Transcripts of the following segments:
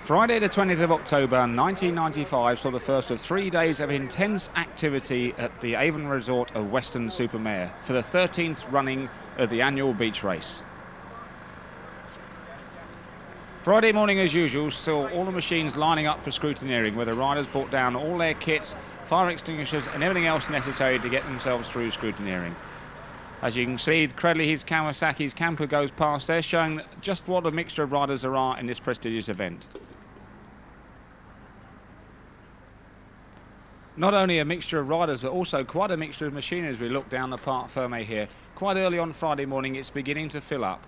Friday the 20th of October 1995 saw the first of 3 days of intense activity at the Avon Resort of Weston Supermare for the 13th running of the annual beach race. Friday morning as usual saw all the machines lining up for scrutineering, where the riders brought down all their kits, fire extinguishers and everything else necessary to get themselves through scrutineering. As you can see, Credley's Kawasaki's camper goes past there, showing just what a mixture of riders there are in this prestigious event. Not only a mixture of riders, but also quite a mixture of machinery as we look down the Parc Fermé here. Quite early on Friday morning, it's beginning to fill up.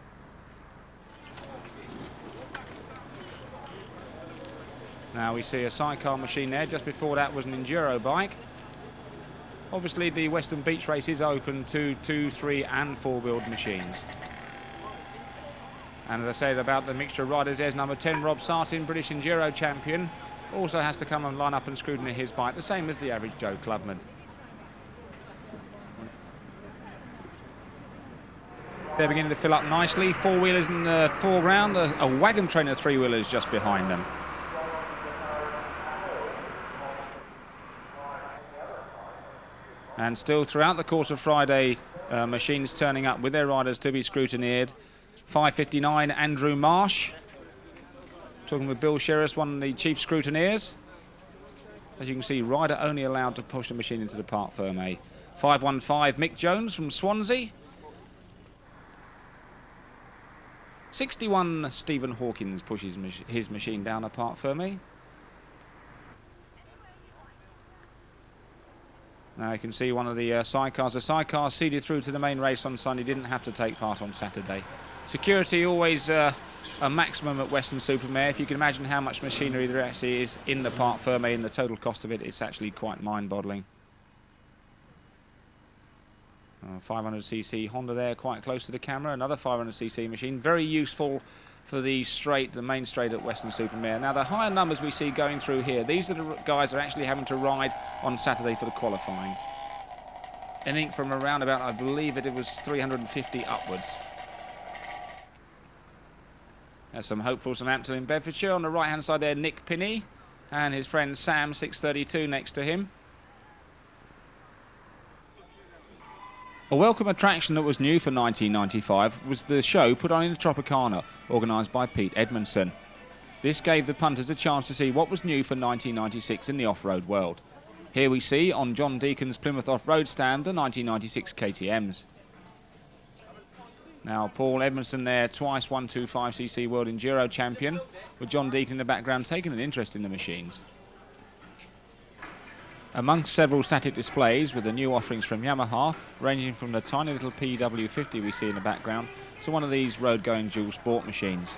Now we see a sidecar machine there. Just before that was an enduro bike. Obviously the Western Beach Race is open to 2, 3 and 4-wheeled machines. And as I said about the mixture of riders, there's number 10 Rob Sartin, British Enduro champion. Also has to come and line up and scrutinize his bike, the same as the average Joe Clubman. They're beginning to fill up nicely. 4-wheelers in the foreground, a wagon train of 3-wheelers just behind them. And still throughout the course of Friday, machines turning up with their riders to be scrutineered. 5:59, Andrew Marsh. Talking with Bill Sherris, one of the chief scrutineers. As you can see, rider only allowed to push the machine into the Parc Fermé. 5:15, Mick Jones from Swansea. 61, Stephen Hawkins pushes his machine down the Parc Fermé. Now you can see one of the sidecars. The sidecar seeded through to the main race on Sunday, didn't have to take part on Saturday. Security always a maximum at Western Supermare. If you can imagine how much machinery there actually is in the Parc Fermé and the total cost of it, it's actually quite mind-boggling. 500cc Honda there, quite close to the camera. Another 500cc machine, very useful for the main straight at Western Supermare. Now the higher numbers we see going through here, these are the guys that are actually having to ride on Saturday for the qualifying. Anything from around about, I believe it was 350 upwards. There's some hopefuls from Ampton in Bedfordshire. On the right hand side there, Nick Pinney and his friend Sam 632 next to him. A welcome attraction that was new for 1995 was the show put on in the Tropicana, organised by Pete Edmondson. This gave the punters a chance to see what was new for 1996 in the off-road world. Here we see on John Deacon's Plymouth Off-Road stand the 1996 KTMs. Now Paul Edmondson there, twice 125cc World Enduro champion, with John Deacon in the background taking an interest in the machines. Amongst several static displays with the new offerings from Yamaha, ranging from the tiny little PW50 we see in the background to one of these road-going dual sport machines.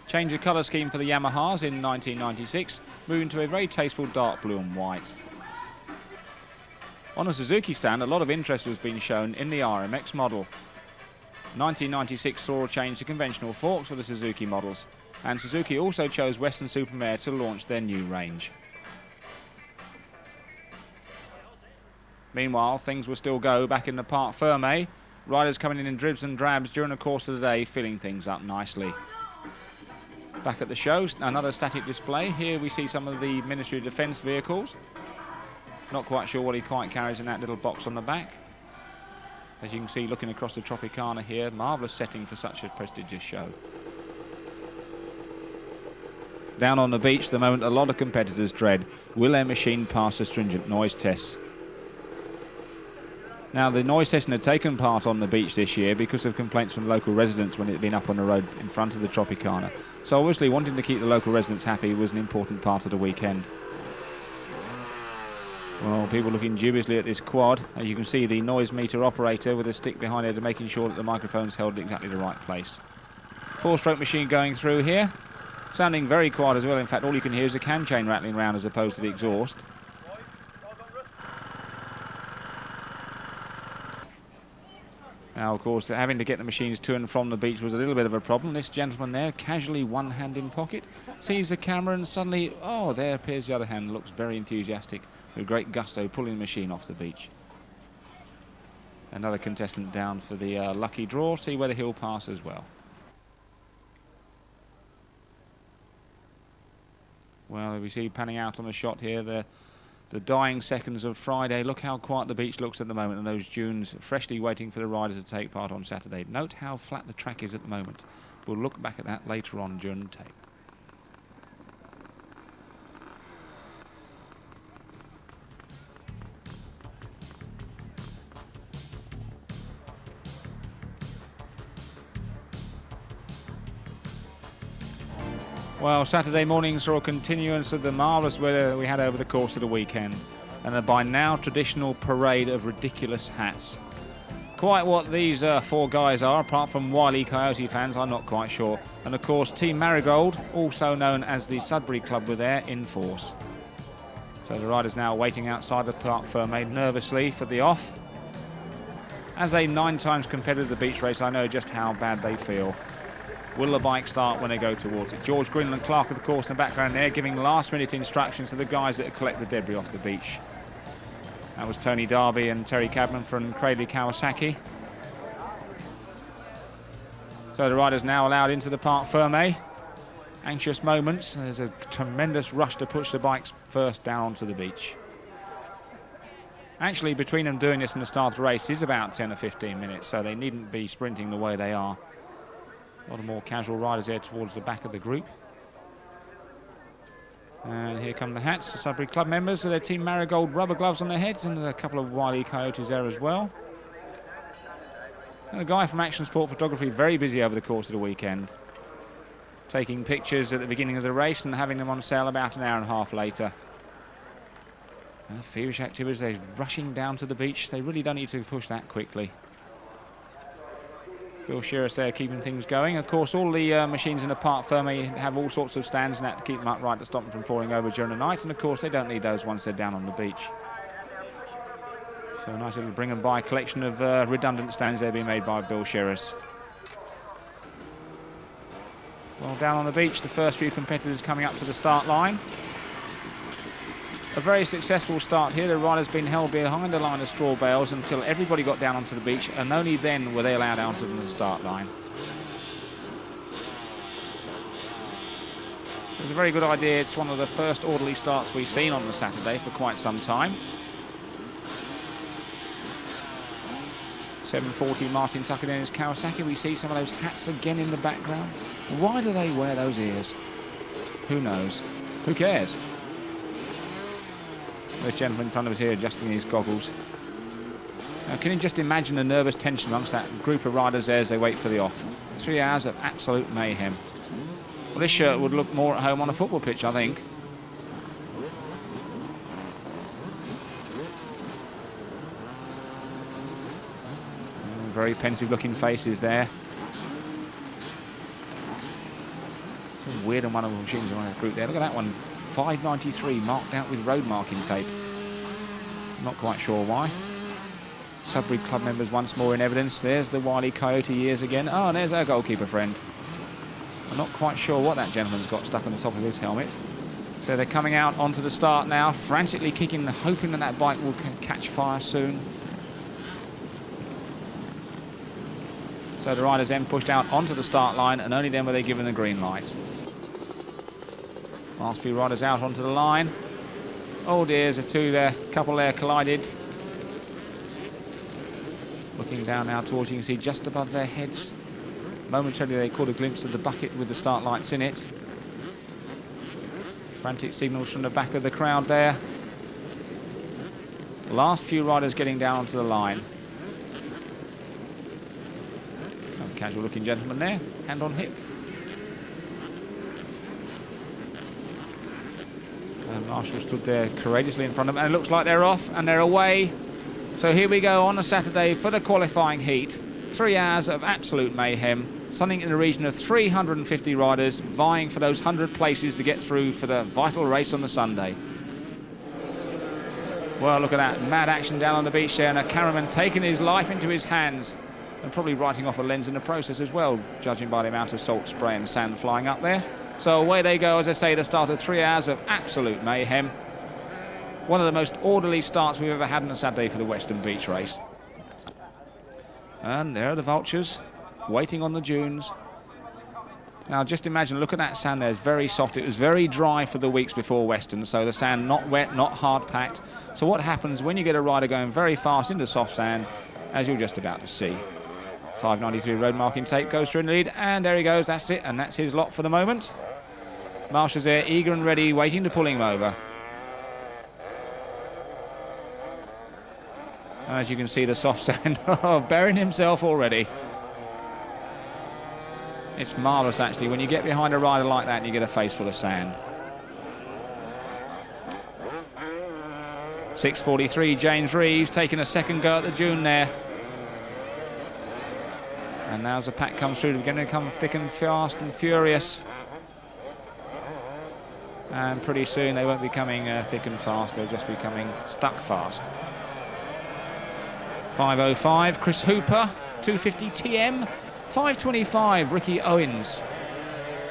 Change of colour scheme for the Yamahas in 1996, moving to a very tasteful dark blue and white. On the Suzuki stand, a lot of interest was being shown in the RMX model. 1996 saw a change to conventional forks for the Suzuki models, and Suzuki also chose Western Supermare to launch their new range. Meanwhile, things will still go back in the Parc Fermé. Riders coming in dribs and drabs during the course of the day, filling things up nicely. Back at the show, another static display. Here we see some of the Ministry of Defence vehicles. Not quite sure what he quite carries in that little box on the back. As you can see, looking across the Tropicana here, marvellous setting for such a prestigious show. Down on the beach, the moment a lot of competitors dread, will their machine pass the stringent noise tests? Now, the noise testing had taken part on the beach this year because of complaints from local residents when it had been up on the road in front of the Tropicana. So obviously wanting to keep the local residents happy was an important part of the weekend. Well, people looking dubiously at this quad. As you can see, the noise meter operator with a stick behind it, making sure that the microphone's held in exactly the right place. 4-stroke machine going through here. Sounding very quiet as well. In fact, all you can hear is a cam chain rattling around as opposed to the exhaust. Now, of course, having to get the machines to and from the beach was a little bit of a problem. This gentleman there, casually one hand in pocket, sees the camera and suddenly, oh, there appears the other hand, looks very enthusiastic, with great gusto pulling the machine off the beach. Another contestant down for the lucky draw, see whether he'll pass as well. Well, we see panning out on the shot here, the dying seconds of Friday. Look how quiet the beach looks at the moment, and those dunes freshly waiting for the riders to take part on Saturday. Note how flat the track is at the moment. We'll look back at that later on during the tape. Well, Saturday mornings saw a continuance of the marvellous weather we had over the course of the weekend, and a by now traditional parade of ridiculous hats. Quite what these 4 guys are, apart from Wile E. Coyote fans, I'm not quite sure. And of course, Team Marigold, also known as the Sudbury Club, were there in force. So the riders now waiting outside the Parc Fermé nervously for the off. As a 9 times competitor of the beach race, I know just how bad they feel. Will the bike start when they go towards it? George Greenland Clark, of course, in the background there, giving last-minute instructions to the guys that collect the debris off the beach. That was Tony Darby and Terry Cadman from Cradley Kawasaki. So the riders now allowed into the Parc Fermé. Anxious moments. There's a tremendous rush to push the bikes first down onto the beach. Actually, between them doing this and the start of the race is about 10 or 15 minutes, so they needn't be sprinting the way they are. A lot of more casual riders here towards the back of the group. And here come the hats, the Sudbury Club members with their Team Marigold rubber gloves on their heads, and a couple of Wile E. Coyotes there as well. And a guy from Action Sport Photography, very busy over the course of the weekend, taking pictures at the beginning of the race and having them on sale about an hour and a half later. Feverish activities, they're rushing down to the beach. They really don't need to push that quickly. Bill Shearers there keeping things going. Of course, all the machines in the Parc Fermé have all sorts of stands and that to keep them upright to stop them from falling over during the night. And of course, they don't need those once they're down on the beach. So a nice little bring and buy collection of redundant stands there being made by Bill Shearers. Well, down on the beach, the first few competitors coming up to the start line. A very successful start here. The riders been held behind a line of straw bales until everybody got down onto the beach, and only then were they allowed out to the start line. It was a very good idea. It's one of the first orderly starts we've seen on the Saturday for quite some time. 740 Martin Tucker in his Kawasaki. We see some of those hats again in the background. Why do they wear those ears? Who knows? Who cares? The gentleman in front of us here adjusting his goggles. Now, can you just imagine the nervous tension amongst that group of riders there as they wait for the off? 3 hours of absolute mayhem. Well, this shirt would look more at home on a football pitch, I think. Very pensive looking faces there. Some weird and wonderful machines around that group there. Look at that one. 593 marked out with road marking tape. Not quite sure why. Sudbury Club members once more in evidence. There's the Wile E. Coyote ears again. Oh, and there's our goalkeeper friend. I'm not quite sure what that gentleman's got stuck on the top of his helmet. So they're coming out onto the start now, frantically kicking, hoping that that bike will catch fire soon. So the riders then pushed out onto the start line, and only then were they given the green light. Last few riders out onto the line. Oh dear, there's a couple there collided. Looking down now towards, you can see just above their heads. Momentarily they caught a glimpse of the bucket with the start lights in it. Frantic signals from the back of the crowd there. Last few riders getting down onto the line. Some casual looking gentleman there, hand on hip. Marshall stood there courageously in front of them, and it looks like they're off and they're away. So here we go on a Saturday for the qualifying heat. 3 hours of absolute mayhem. Something in the region of 350 riders vying for those 100 places to get through for the vital race on the Sunday. Well, look at that mad action down on the beach there, and a cameraman taking his life into his hands and probably writing off a lens in the process as well, judging by the amount of salt spray and sand flying up there. So away they go, as I say, the start of 3 hours of absolute mayhem. One of the most orderly starts we've ever had on a Saturday for the Weston Beach Race. And there are the vultures, waiting on the dunes. Now just imagine, look at that sand there, it's very soft. It was very dry for the weeks before Weston, so the sand not wet, not hard packed. So what happens when you get a rider going very fast into soft sand, as you're just about to see. 593 road marking tape goes through in the lead, and there he goes, that's it, and that's his lot for the moment. Marshall's there, eager and ready, waiting to pull him over. As you can see, the soft sand burying himself already. It's marvellous, actually, when you get behind a rider like that and you get a face full of sand. 6:43, James Reeves taking a second go at the dune there. And now as the pack comes through, they're going to come thick and fast and furious. And pretty soon they won't be coming thick and fast, they'll just be coming stuck fast. 5:05, Chris Hooper, 250 TM. 5:25, Ricky Owens.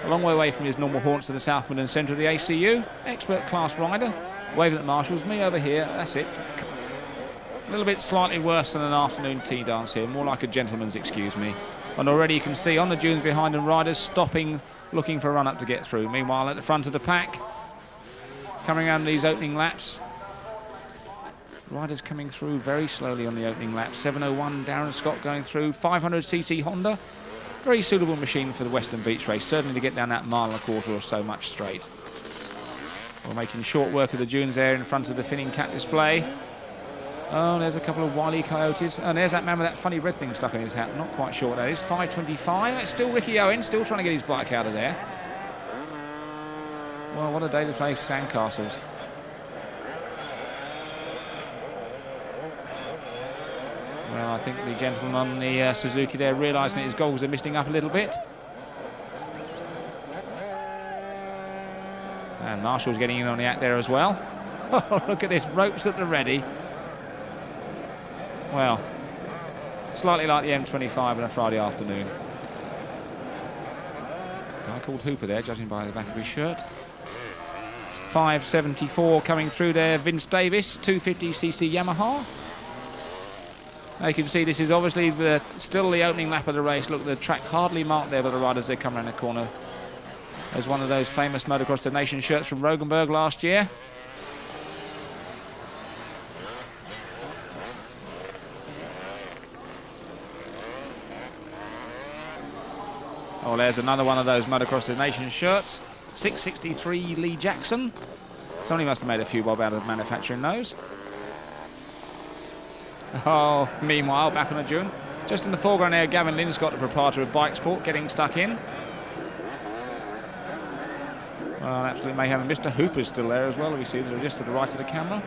A long way away from his normal haunts to the Southman and centre of the ACU. Expert class rider, waving at the marshals. Me over here, that's it. A little bit slightly worse than an afternoon tea dance here, more like a gentleman's, excuse me. And already you can see on the dunes behind them, riders stopping, looking for a run up to get through. Meanwhile, at the front of the pack, coming around these opening laps, riders coming through very slowly on the opening lap. 7:01, Darren Scott going through. 500cc Honda. Very suitable machine for the Western Beach Race, certainly to get down that mile and a quarter or so much straight. We're making short work of the dunes there in front of the Finning Cat display. Oh, there's a couple of wily coyotes. And there's that man with that funny red thing stuck in his hat. Not quite sure what that is. 5:25. It's still Ricky Owens, still trying to get his bike out of there. Well, what a day to play sandcastles. Well, I think the gentleman on the Suzuki there realising that his goggles are misting up a little bit. And Marshall's getting in on the act there as well. Oh, look at this, ropes at the ready. Well, slightly like the M25 on a Friday afternoon. A guy called Hooper there, judging by the back of his shirt. 5:74 coming through there, Vince Davis, 250cc Yamaha. Now you can see this is obviously still the opening lap of the race. Look, the track hardly marked there by the riders. They come around the corner. There's one of those famous Motocross the Nation shirts from Rogenberg last year. Oh, there's another one of those Motocross the Nation shirts. 663 Lee Jackson. Somebody must have made a few bob out of manufacturing those. Oh, meanwhile, back on the dune. Just in the foreground there, Gavin Linscott, the proprietor of Bike Sport, getting stuck in. Well, absolute mayhem. And Mr. Hooper's still there as well, we see they're just to the right of the camera.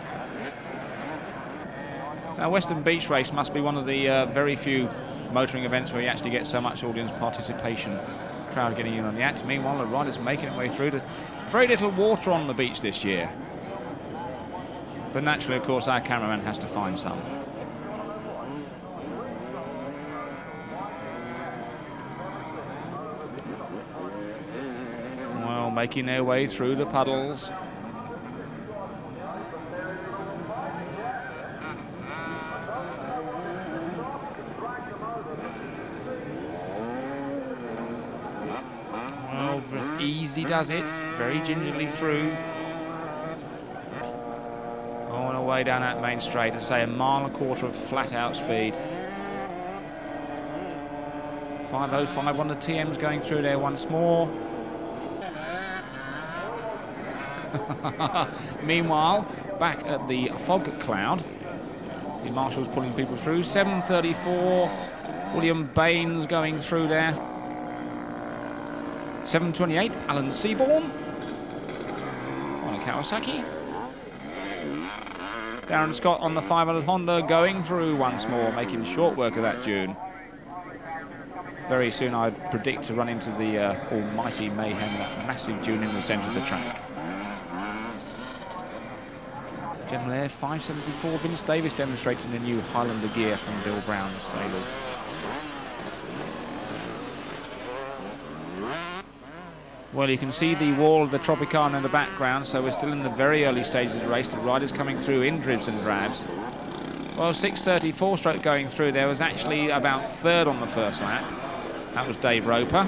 Now, Western Beach Race must be one of the very few motoring events where you actually get so much audience participation. Crowd getting in on the act. Meanwhile, the riders making their way through. Very little water on the beach this year. But naturally, of course, our cameraman has to find some. Well, making their way through the puddles. Well, easy does it, very gingerly through. On our way down that main straight, I say 1.25 miles of flat out speed. 5:05, one of the TM's going through there once more. Meanwhile, back at the fog cloud, the marshal's pulling people through. 7:34, William Baines going through there. 7:28, Alan Seaborn on a Kawasaki. Darren Scott on the 500 Honda going through once more, making short work of that dune. Very soon I'd predict to run into the almighty mayhem, that massive dune in the centre of the track. Gentleman there, 5:74, Vince Davis demonstrating the new Highlander gear from Bill Brown's stable. Well, you can see the wall of the Tropicana in the background, so we're still in the very early stages of the race. The riders coming through in dribs and drabs. Well, 6:34 stroke going through. There was actually about third on the first lap. That was Dave Roper.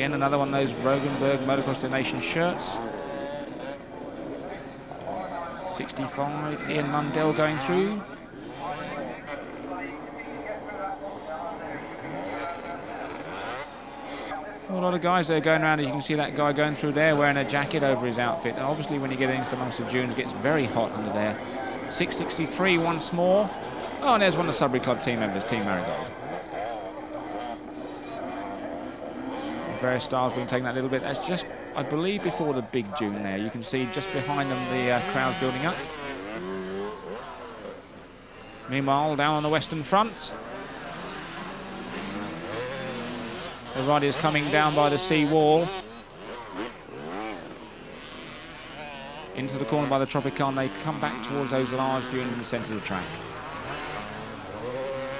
Again, another one of those Rogenberg Motocross Donation shirts. 65, Ian Mundell going through. A lot of guys that are going around. You can see that guy going through there wearing a jacket over his outfit. And obviously when you get into amongst the dunes, it gets very hot under there. 663 once more. Oh, and there's one of the Sudbury Club team members, Team Marigold. Various styles being taken that little bit. That's just, I believe, before the big dune there. You can see just behind them the crowds building up. Meanwhile, down on the Western front, the riders coming down by the sea wall. Into the corner by the Tropicana, they come back towards those large dunes in the centre of the track.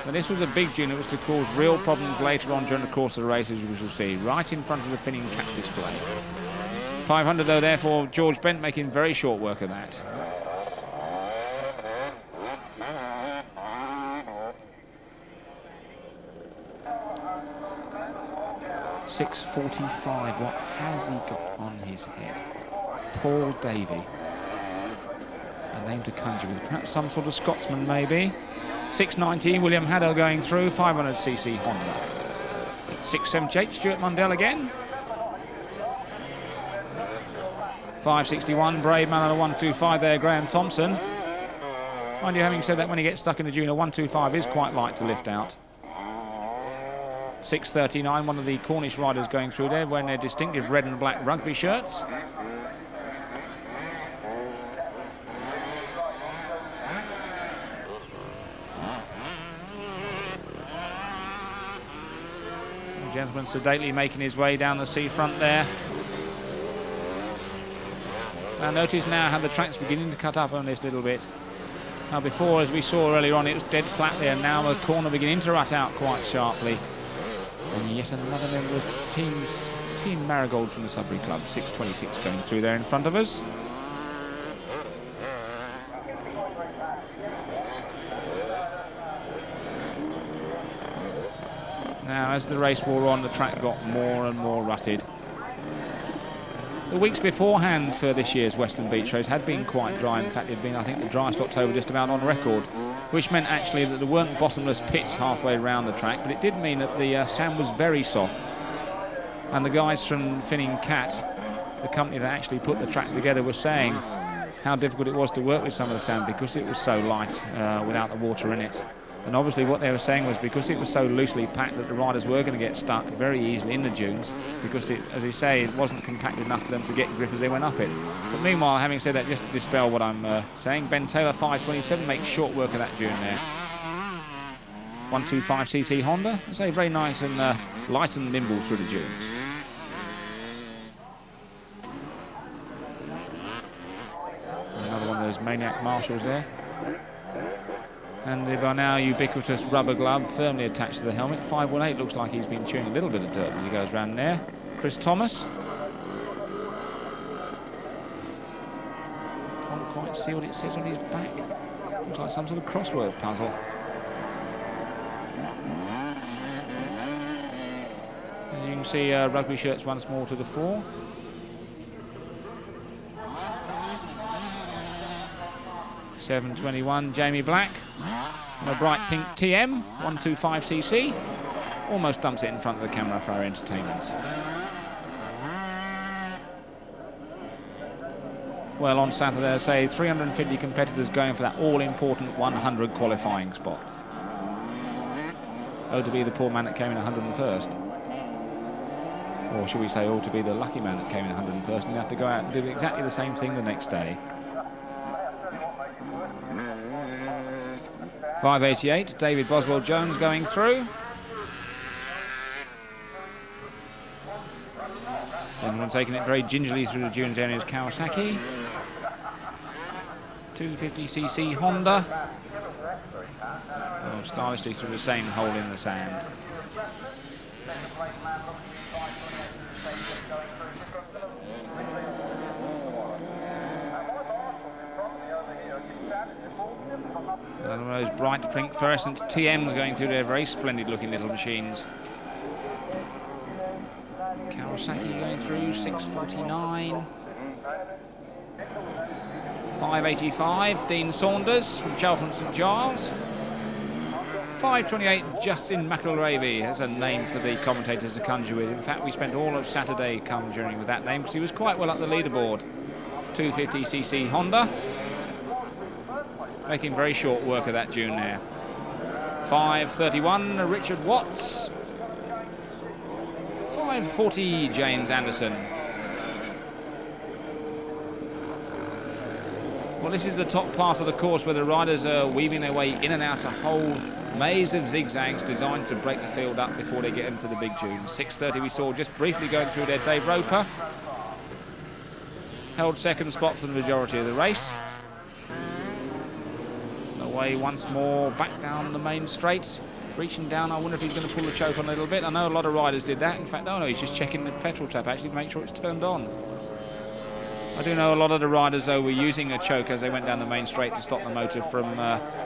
Now this was a big dune. It was to cause real problems later on during the course of the race, as we shall see, right in front of the Finning Cat display. 500 though, therefore, George Bent making very short work of that. .645, what has he got on his head? Paul Davey. A name to conjure with, perhaps some sort of Scotsman maybe. 690, William Haddo going through, 500cc Honda. 678, Stuart Mundell again. 561, brave man on a 125 there, Graham Thompson. Mind you, having said that, when he gets stuck in the dune, a 125 is quite light to lift out. 639, one of the Cornish riders going through there, wearing their distinctive red and black rugby shirts. The gentleman sedately making his way down the seafront there. Now notice now how the track's beginning to cut up on this little bit. Now before, as we saw earlier on, it was dead flat there. Now the corner beginning to rut out quite sharply. And yet another member of Team Marigold from the Sudbury Club, 626 going through there in front of us. Now as the race wore on, the track got more and more rutted. The weeks beforehand for this year's Western Beach Race had been quite dry. In fact, it had been, I think, the driest October just about on record, which meant actually that there weren't bottomless pits halfway around the track, but it did mean that the sand was very soft. And the guys from Finning Cat, the company that actually put the track together, were saying how difficult it was to work with some of the sand because it was so light without the water in it. And obviously what they were saying was because it was so loosely packed that the riders were going to get stuck very easily in the dunes because, as they say, it wasn't compacted enough for them to get grip as they went up it. But meanwhile, having said that, just to dispel what I'm saying, Ben Taylor 527 makes short work of that dune there. 125cc Honda, I say very nice and light and nimble through the dunes. Another one of those maniac marshals there. And the by now ubiquitous rubber glove firmly attached to the helmet. 518 looks like he's been chewing a little bit of dirt as he goes round there. Chris Thomas. Can't quite see what it says on his back. Looks like some sort of crossword puzzle. As you can see, rugby shirts once more to the fore. .721, Jamie Black, and a bright pink TM, 125cc, almost dumps it in front of the camera for our entertainment. Well, on Saturday, I say 350 competitors going for that all-important 100 qualifying spot. Oh, to be the poor man that came in 101st. Or should we say, oh, to be the lucky man that came in 101st and have to go out and do exactly the same thing the next day. 588, David Boswell-Jones going through. Everyone taking it very gingerly through the dunes area is Kawasaki. 250cc Honda. Oh, stylishly through the same hole in the sand. One of those bright pink fluorescent TMs going through there, very splendid looking little machines. Kawasaki going through, 6:49. 5:85, Dean Saunders from Cheltenham St Giles. 5:28, Justin McElravy. That's a name for the commentators to conjure with. In fact, we spent all of Saturday conjuring with that name because he was quite well up the leaderboard. 250cc Honda. Making very short work of that Dune there. 5:31, Richard Watts. 5:40, James Anderson. Well, this is the top part of the course where the riders are weaving their way in and out a whole maze of zigzags designed to break the field up before they get into the big Dune. 6:30 we saw just briefly going through there Dave Roper. Held second spot for the majority of the race. Away once more, back down the main straight. Reaching down, I wonder if he's going to pull the choke on a little bit. I know a lot of riders did that. In fact, oh no, he's just checking the petrol tap actually to make sure it's turned on. I do know a lot of the riders, though, were using a choke as they went down the main straight to stop the motor from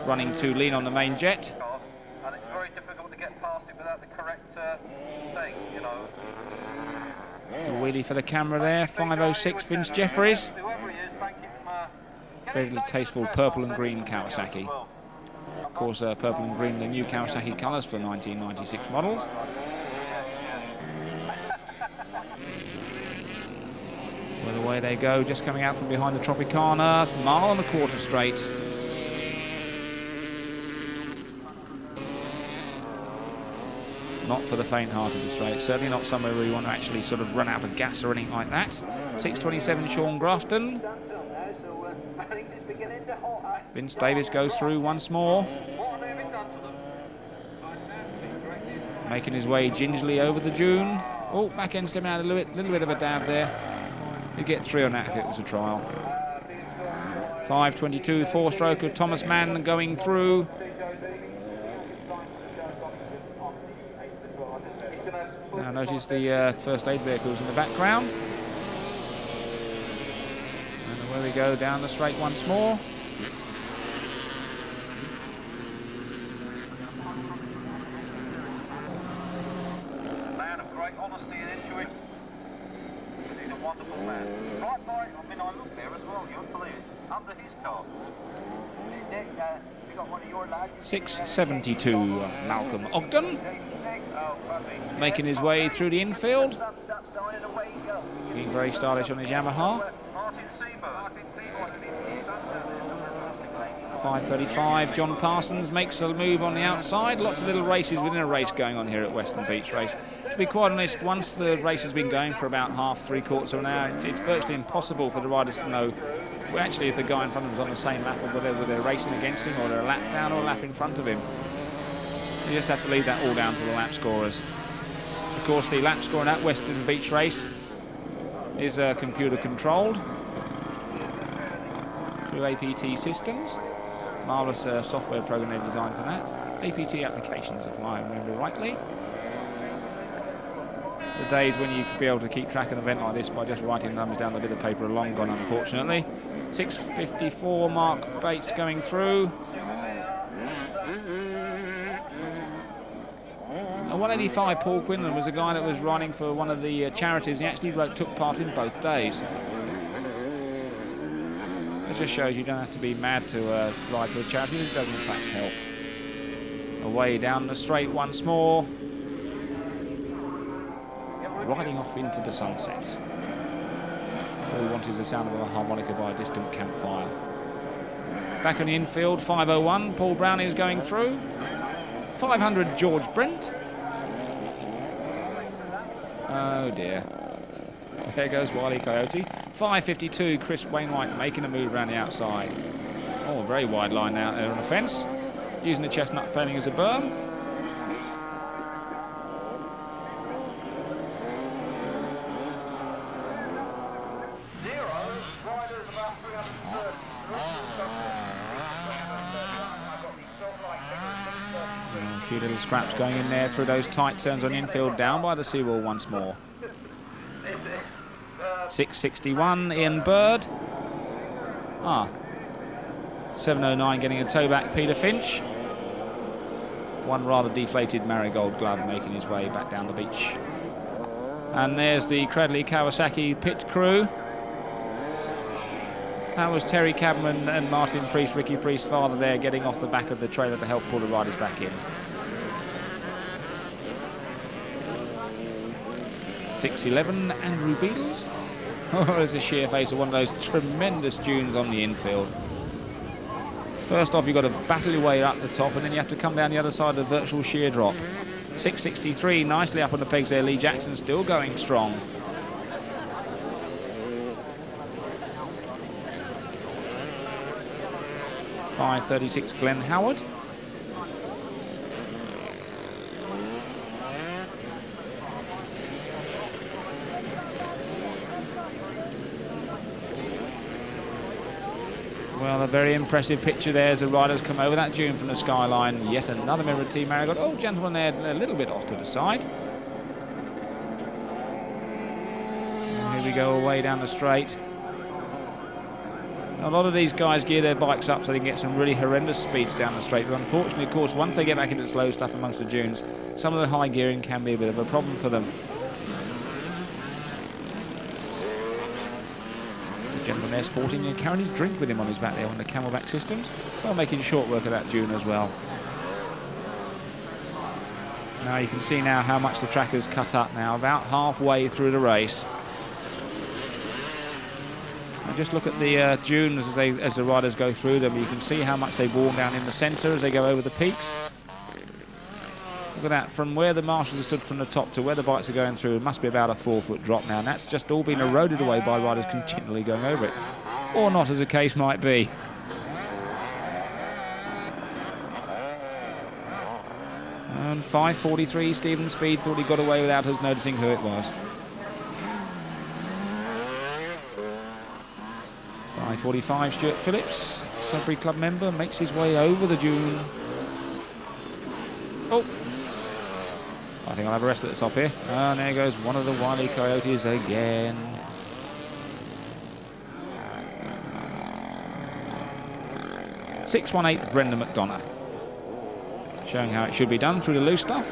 running too lean on the main jet. And it's very difficult to get past it without the correct thing, you know. A wheelie for the camera there, 5:06, Vince Jeffries. Very tasteful purple and green Kawasaki. Of course, purple and green, the new Kawasaki colours for 1996 models. Well, away they go, just coming out from behind the Tropicana, mile and a quarter straight. Not for the faint-hearted the straight, certainly not somewhere where you want to actually sort of run out of gas or anything like that. 6:27, Sean Grafton. Vince Davis goes through once more. Making his way gingerly over the Dune. Oh, back end stem out a little bit of a dab there. You'd get 3 on that if it was a trial. 5:22, four-stroker Thomas Mann going through. Now notice the first aid vehicles in the background. And away we go down the straight once more. Man of great honesty and intuition. He's a wonderful man. Right by, I mean, I looked there as well, you wouldn't believe it, under his car. 6:72, Malcolm Ogden. Making his way through the infield. Being very stylish on his Yamaha. 5:35, John Parsons makes a move on the outside. Lots of little races within a race going on here at Weston Beach Race. To be quite honest, once the race has been going for about half, 3/4 of an hour, it's virtually impossible for the riders to know well, actually if the guy in front of them is on the same lap or whether they're racing against him or they're a lap down or a lap in front of him. You just have to leave that all down to the lap scorers. Of course, the lap score in that Weston Beach Race is computer controlled through APT systems. Marvellous software program they designed for that. APT applications, if I remember rightly. The days when you could be able to keep track of an event like this by just writing numbers down the bit of paper are long gone, unfortunately. 6:54, Mark Bates going through. 185, Paul Quinlan was a guy that was riding for one of the charities. He actually took part in both days. It just shows you don't have to be mad to ride for a charity. It does in fact help. Away down the straight once more. Riding off into the sunset. All we want is the sound of a harmonica by a distant campfire. Back on the infield, 5:01, Paul Brown is going through. 500, George Brent. Oh dear. There goes Wile E. Coyote. 5:52, Chris Wainwright making a move around the outside. Oh, a very wide line out there on the fence. Using the chestnut paling as a berm. A few little scraps going in there through those tight turns on the infield, down by the seawall once more. 6:61, Ian Bird. 7:09 getting a toe back, Peter Finch. One rather deflated Marigold Glove making his way back down the beach. And there's the Cradley Kawasaki pit crew. That was Terry Cabman and Martin Priest, Ricky Priest's father there, getting off the back of the trailer to help pull the riders back in. 6:11, Andrew Beadles. Oh, there's a sheer face of one of those tremendous dunes on the infield. First off, you've got to battle your way up the top, and then you have to come down the other side of the virtual sheer drop. 6:63, nicely up on the pegs there. Lee Jackson still going strong. .536, Glenn Howard. Well, a very impressive picture there as the riders come over that dune from the skyline. Yet another member of Team Marigold. Oh, gentleman there a little bit off to the side. And here we go away down the straight. A lot of these guys gear their bikes up so they can get some really horrendous speeds down the straight. But unfortunately, of course, once they get back into the slow stuff amongst the dunes, some of the high gearing can be a bit of a problem for them. The gentleman there sporting and carrying his drink with him on his back there on the Camelback systems. Well, making short work of that dune as well. Now you can see now how much the track has cut up now, about halfway through the race. Just look at the dunes as the riders go through them. You can see how much they've worn down in the centre as they go over the peaks. Look at that, from where the marshals have stood from the top to where the bikes are going through, it must be about a 4-foot drop now, and that's just all been eroded away by riders continually going over it. Or not, as the case might be. And 5:43, Stephen Speed thought he got away without us noticing who it was. 5:45, Stuart Phillips, Sudbury Club member, makes his way over the dune. Oh, I think I'll have a rest at the top here. And there goes one of the Wile E. Coyotes again. .618, Brendan McDonough. Showing how it should be done through the loose stuff.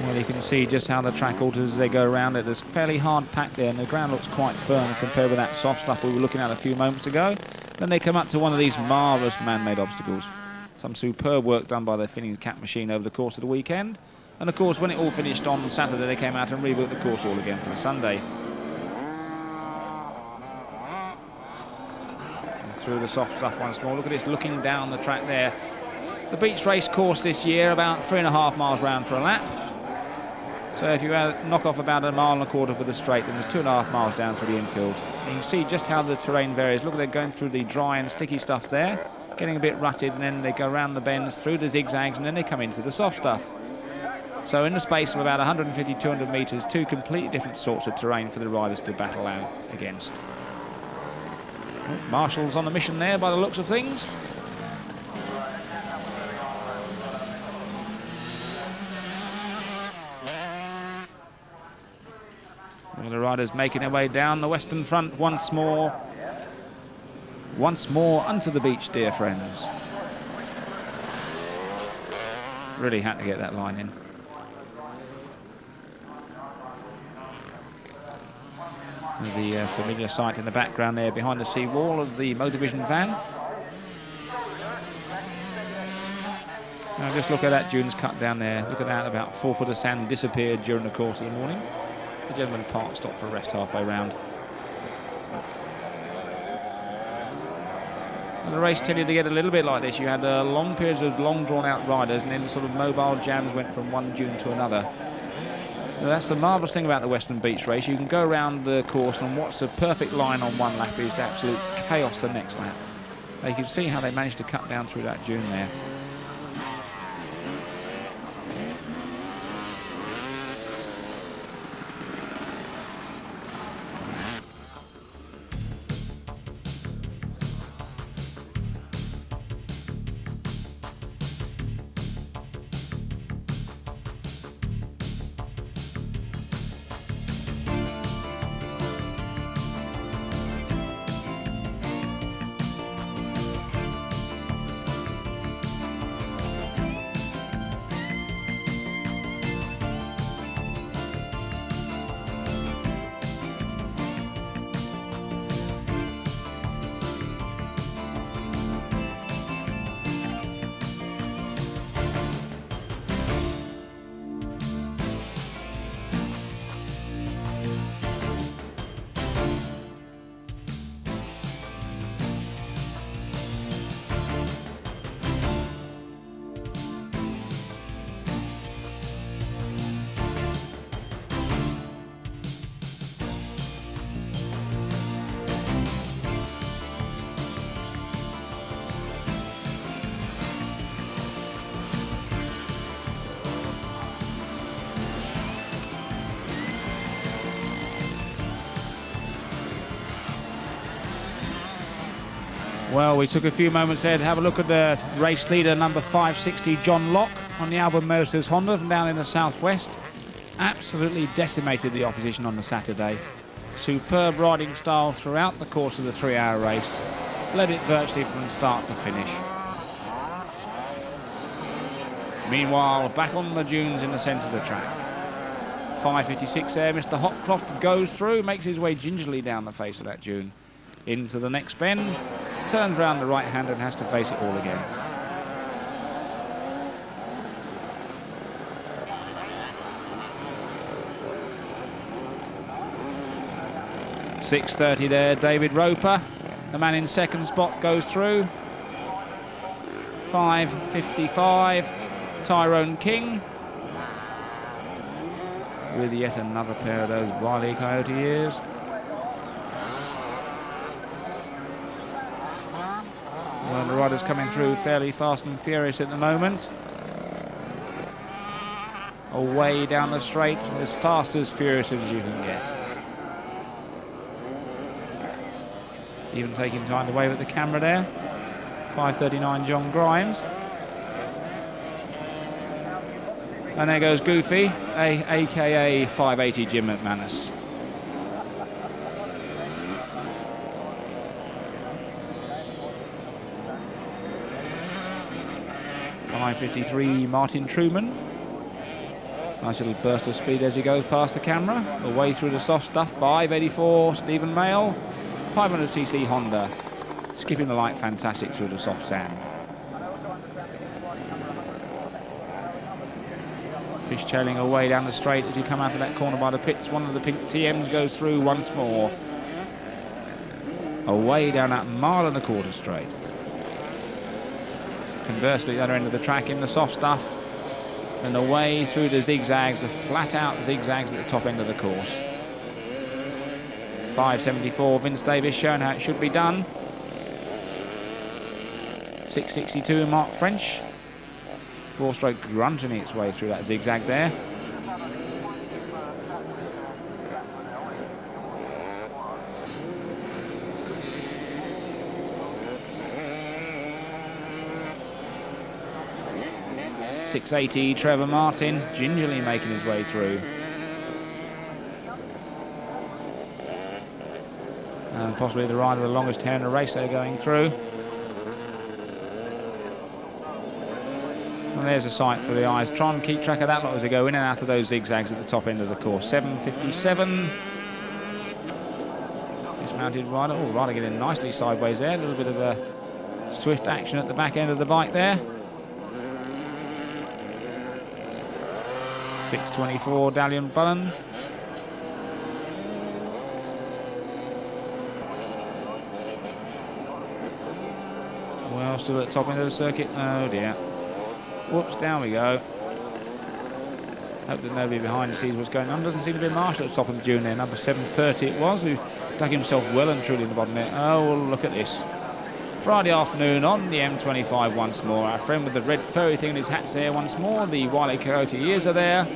Well, you can see just how the track alters as they go around it. There's fairly hard pack there, and the ground looks quite firm compared with that soft stuff we were looking at a few moments ago. Then they come up to one of these marvellous man-made obstacles. Some superb work done by the Finning Cap machine over the course of the weekend. And of course, when it all finished on Saturday, they came out and rebuilt the course all again for the Sunday. And through the soft stuff once more. Look at this, looking down the track there. The beach race course this year, about 3.5 miles round for a lap. So if you knock off about 1.25 miles for the straight, then there's 2.5 miles down through the infield. And you can see just how the terrain varies. Look, they're going through the dry and sticky stuff there, getting a bit rutted, and then they go around the bends, through the zigzags, and then they come into the soft stuff. So in the space of about 150, 200 metres, two completely different sorts of terrain for the riders to battle out against. Marshall's on a mission there by the looks of things. Well, the riders making their way down the Western front once more. Once more onto the beach, dear friends. Really had to get that line in. The familiar sight in the background there behind the sea wall of the Motorvision van. Now just look at that dunes cut down there. Look at that, about 4 foot of sand disappeared during the course of the morning. The gentleman parked, stopped for a rest halfway round. And the race tended to get a little bit like this. You had long periods of long drawn out riders, and then sort of mobile jams went from one dune to another. Now, that's the marvellous thing about the Western Beach race. You can go around the course, and what's a perfect line on one lap is absolute chaos the next lap. Now you can see how they managed to cut down through that dune there. Well, we took a few moments there to have a look at the race leader, number 560, John Locke, on the Albert Motors Honda from down in the southwest. Absolutely decimated the opposition on the Saturday. Superb riding style throughout the course of the 3-hour race. Led it virtually from start to finish. Meanwhile, back on the dunes in the centre of the track. 5:56 there, Mr. Hopcroft goes through, makes his way gingerly down the face of that dune. Into the next bend, turns round the right hand and has to face it all again. .630 there, David Roper. The man in second spot goes through. 5:55, Tyrone King. With yet another pair of those Wile E. Coyote ears. Well, the riders coming through fairly fast and furious at the moment. Away down the straight, as fast as furious as you can get. Even taking time to wave at the camera there. 5:39 John Grimes. And there goes Goofy, aka 580 Jim McManus. .553 Martin Truman. Nice little burst of speed as he goes past the camera. Away through the soft stuff. 584 Stephen Mayle. 500cc Honda. Skipping the light fantastic through the soft sand. Fishtailing away down the straight as you come out of that corner by the pits. One of the pink TMs goes through once more. Away down that 1.25 straight. Conversely, the other end of the track in the soft stuff. And away through the zigzags, the flat out zigzags at the top end of the course. 5:74 Vince Davis showing how it should be done. 6:62 Mark French. 4-stroke grunting its way through that zigzag there. .680 Trevor Martin gingerly making his way through. And possibly the rider with the longest hair in the race they're going through. And there's a sight for the eyes. Try and keep track of that lot as they go in and out of those zigzags at the top end of the course. 7:57. Dismounted rider. Oh, rider getting nicely sideways there. A little bit of a swift action at the back end of the bike there. 6:24 Dalian Bullen. Well, still at the top end of the circuit. Oh dear. Whoops, down we go. Hope that nobody behind sees what's going on. Doesn't seem to be a marshal at the top of the dune there. Number 730 it was, who dug himself well and truly in the bottom there. Oh, well, look at this. Friday afternoon on the M25 once more. Our friend with the red furry thing in his hat's there once more. The Wile E. Coyote ears are there.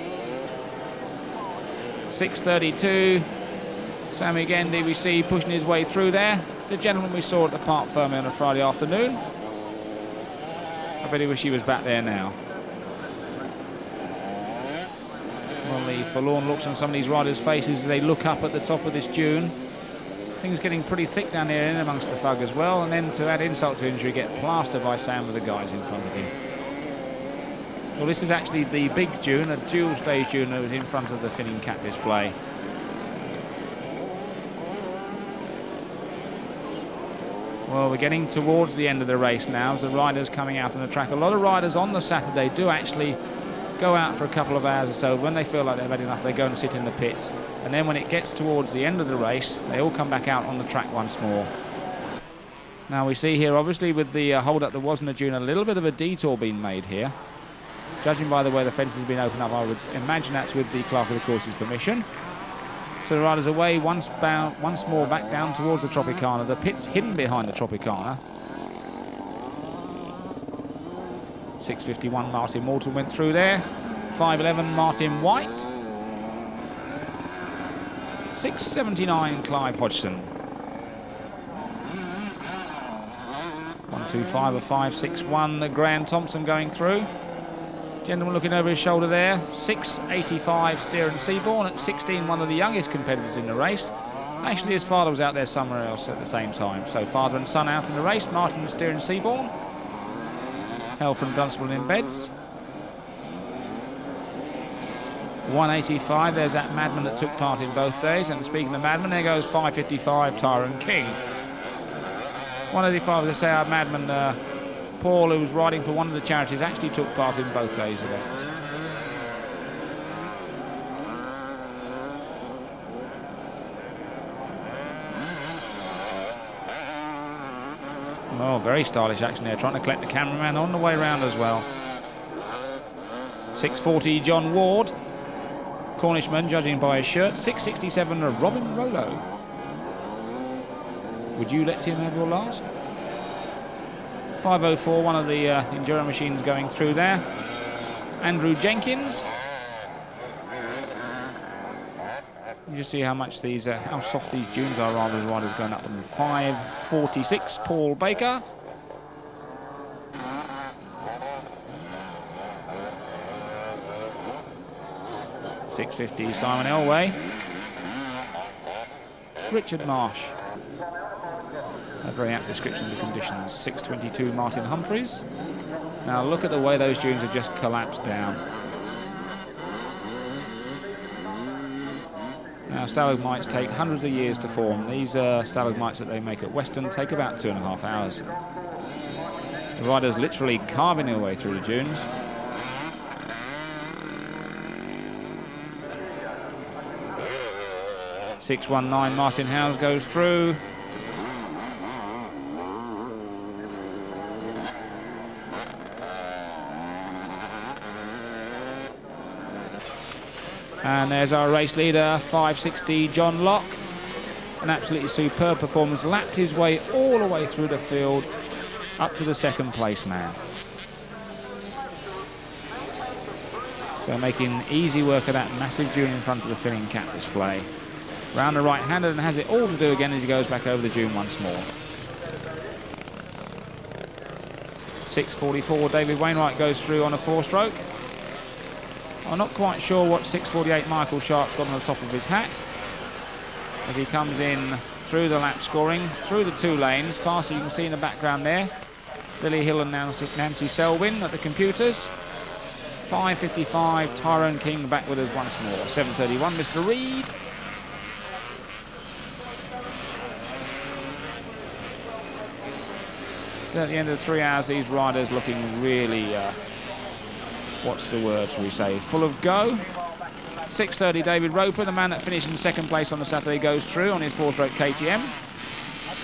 6:32. Sammy Gendy we see pushing his way through there. The gentleman we saw at the Park Ferme on a Friday afternoon. I bet he wish he was back there now. Well, the forlorn looks on some of these riders' faces as they look up at the top of this dune. Things getting pretty thick down here in amongst the fug as well, and then to add insult to injury, get plastered by Sam with the guys in front of him. Well, this is actually the big dune, a dual stage dune that was in front of the Finning Cat display. Well, we're getting towards the end of the race now as the riders coming out on the track. A lot of riders on the Saturday do actually go out for a couple of hours or so. When they feel like they've had enough, they go and sit in the pits. And then when it gets towards the end of the race, they all come back out on the track once more. Now we see here, obviously, with the hold-up there was in the dune, a little bit of a detour being made here. Judging by the way the fence has been opened up, I would imagine that's with the clerk of the course's permission. So the riders away once more back down towards the Tropicana. The pit's hidden behind the Tropicana. 6:51 Martin Morton went through there. 5:11 Martin White. 6:79 Clive Hodgson. 4.25 or 5.61. Graham Thompson going through. Gentleman looking over his shoulder there. 6.85 Steer and Seaborn at 16, one of the youngest competitors in the race. Actually, his father was out there somewhere else at the same time. So father and son out in the race. Martin and Steer and Seaborn. Hell from Dunstable in beds. 185, there's that Madman that took part in both days. And speaking of Madman, there goes 5.55 Tyrone King. 185, as I say, our Madman, Paul, who was riding for one of the charities, actually took part in both days of it. Oh, very stylish action there, trying to collect the cameraman on the way round as well. 6.40 John Ward. Cornishman, judging by his shirt. 6.67 Robin Rollo. Would you let him have your last? 5.04, one of the enduro machines going through there. Andrew Jenkins. You just see how much these, how soft these dunes are rather than riders going up them. 5.46 Paul Baker. .650 Simon Elway. Richard Marsh. A very apt description of the conditions. 6.22 Martin Humphreys. Now look at the way those dunes have just collapsed down. Now stalagmites take hundreds of years to form. These stalagmites that they make at Weston take about 2.5 hours. The riders literally carving their way through the dunes. .619 Martin Howes goes through. And there's our race leader, 5.60 John Locke. An absolutely superb performance, lapped his way all the way through the field up to the second place man. So making easy work of that massive dune in front of the filling cap display. Round the right-handed and has it all to do again as he goes back over the dune once more. 6.44 David Wainwright goes through on a 4-stroke. I'm not quite sure what 6.48 Michael Sharp's got on the top of his hat. As he comes in through the lap scoring, through the 2 lanes, past, you can see in the background there, Lily Hill and Nancy Selwyn at the computers. 5.55 Tyrone King back with us once more. 7.31 Mr. Reed. So at the end of the 3 hours, these riders looking really, what's the word shall we say, full of go. 6.30 David Roper, the man that finished in second place on the Saturday, goes through on his 4-stroke KTM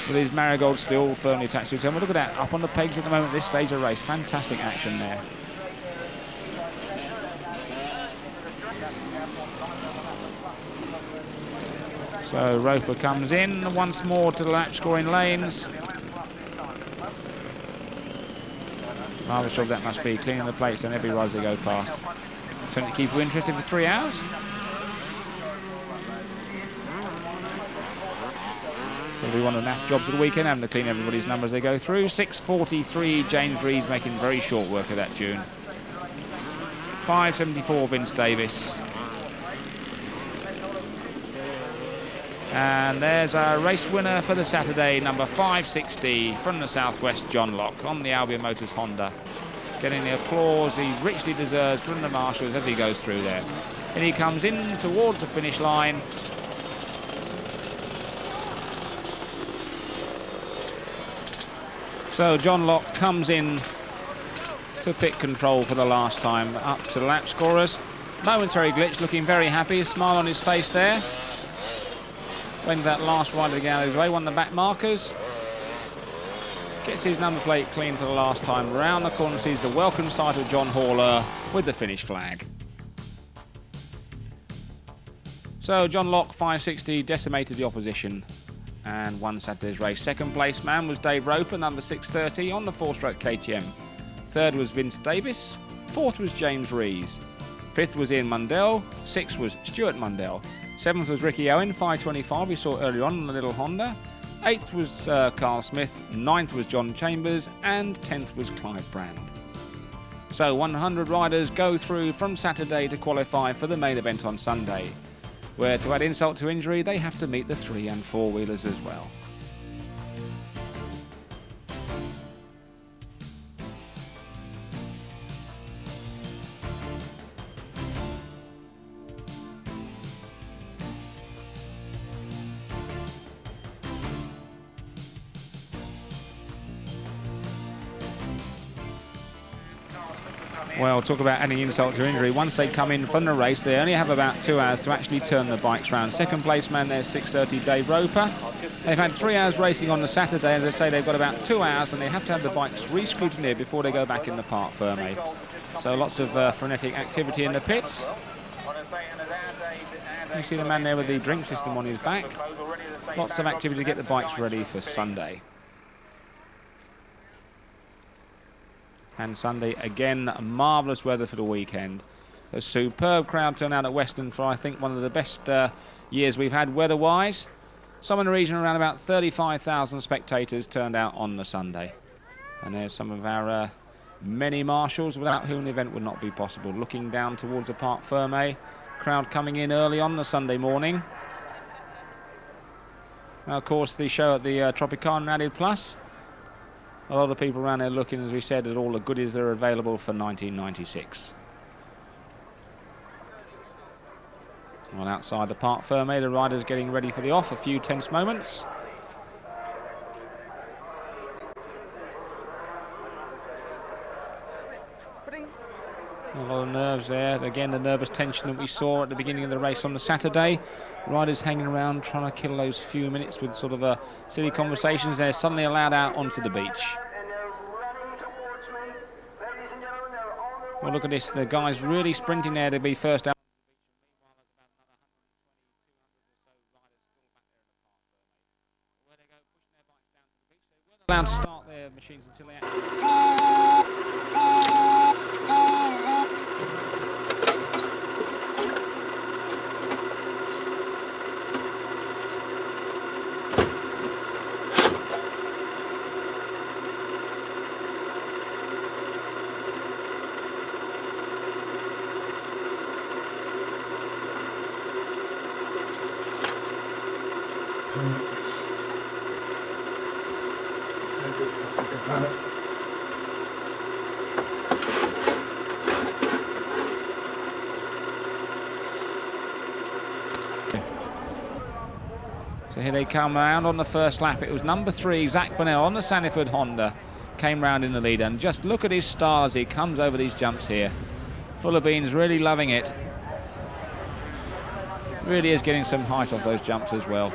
with his marigold still firmly attached to his helmet. Look at that, up on the pegs at the moment at this stage of the race. Fantastic action there. So Roper comes in once more to the lap scoring lanes. Rather sure that must be cleaning the plates on every rise they go past. Something to keep you interested for 3 hours. Will be one of the NAF jobs of the weekend, having to clean everybody's numbers as they go through. 6.43 James Rees making very short work of that dune. 5.74 Vince Davis. And there's our race winner for the Saturday, number 5.60 from the Southwest, John Locke, on the Albion Motors Honda. Getting the applause he richly deserves from the marshals as he goes through there. And he comes in towards the finish line. So John Locke comes in to pit control for the last time up to the lap scorers. Momentary glitch, looking very happy, a smile on his face there. Went that last rider to get out of his way, won the back markers. Gets his number plate clean for the last time. Round the corner sees the welcome sight of John Hauler with the finish flag. So John Locke, 5.60, decimated the opposition and won Saturday's race. Second place man was Dave Roper, number 6.30 on the 4-stroke KTM. Third was Vince Davis. Fourth was James Rees. Fifth was Ian Mundell. Sixth was Stuart Mundell. Seventh was Ricky Owen, 5.25, we saw earlier on the little Honda. 8th was Carl Smith, 9th was John Chambers, and 10th was Clive Brand. So 100 riders go through from Saturday to qualify for the main event on Sunday, where to add insult to injury, they have to meet the 3 and 4 wheelers as well. Well, talk about adding insult to injury. Once they come in from the race, they only have about 2 hours to actually turn the bikes round. Second place man there, 6:30, Dave Roper. They've had 3 hours racing on the Saturday. As I say, they've got about 2 hours, and they have to have the bikes re-scrutineered before they go back in the Parc Fermé. So lots of frenetic activity in the pits. You see the man there with the drink system on his back. Lots of activity to get the bikes ready for Sunday. And Sunday, again, marvellous weather for the weekend. A superb crowd turnout at Weston for, I think, one of the best years we've had weather-wise. Somewhere in the region around about 35,000 spectators turned out on the Sunday. And there's some of our many marshals, without whom the event would not be possible. Looking down towards the Parc Fermé, crowd coming in early on the Sunday morning. Now, of course, the show at the Tropicana added plus. A lot of people around there looking, as we said, at all the goodies that are available for 1996. Well, outside the Parc Fermé, the riders getting ready for the off. A few tense moments. A lot of nerves there. Again, the nervous tension that we saw at the beginning of the race on the Saturday. Riders hanging around trying to kill those few minutes with sort of silly conversations. They're suddenly allowed out onto the beach. Well, look at this. The guys really sprinting there to be first out. Allowed to start their machines until they So here they come around on the first lap. It was number 3, Zach Bonnell on the Saniford Honda. Came round in the lead, and just look at his style as he comes over these jumps here. Full of beans, really loving it. Really is getting some height off those jumps as well.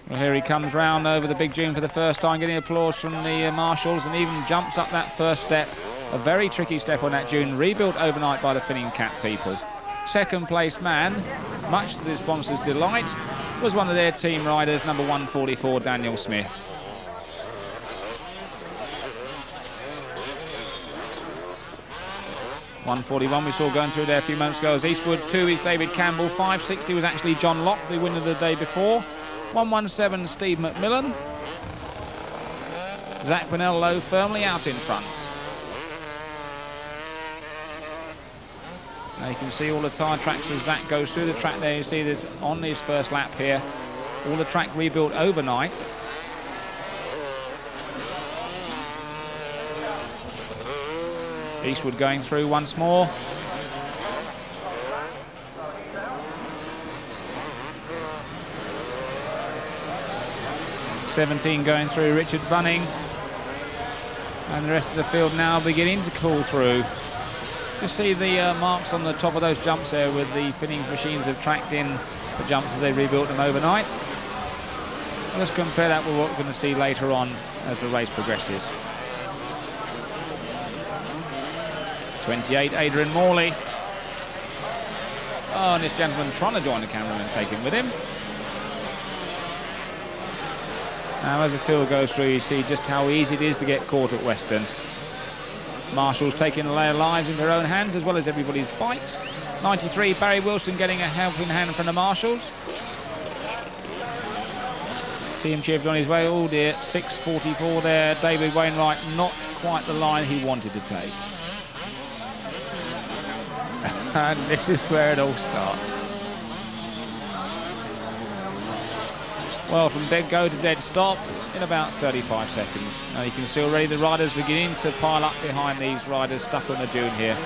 Well, here he comes round over the Big Dune for the first time, getting applause from the marshals, and even jumps up that first step. A very tricky step on that dune, rebuilt overnight by the Finning Cap people. Second place man, much to the sponsors' delight, was one of their team riders, number 144, Daniel Smith. .141 we saw going through there a few moments ago as Eastwood. 2 is David Campbell. 560 was actually John Locke, the winner the day before. 117 Steve McMillan. Zach Bonello firmly out in front. Now you can see all the tyre tracks as Zach goes through the track there. You see this on his first lap here. All the track rebuilt overnight. Eastwood going through once more. .17 going through, Richard Bunning. And the rest of the field now beginning to cool through. You see the marks on the top of those jumps there with the Finning machines have tracked in the jumps as they rebuilt them overnight. Let's compare that with what we're going to see later on as the race progresses. 28, Adrian Morley. Oh, and this gentleman trying to join the cameraman, taking with him. Now as the field goes through, you see just how easy it is to get caught at Weston. Marshall's taking their lives in their own hands as well as everybody's bikes. 93, Barry Wilson getting a helping hand from the Marshals. See him chipped on his way. Oh dear, 6:44 there. David Wainwright, not quite the line he wanted to take. And this is where it all starts. Well, from dead go to dead stop in about 35 seconds. Now you can see already the riders beginning to pile up behind these riders stuck on the dune here.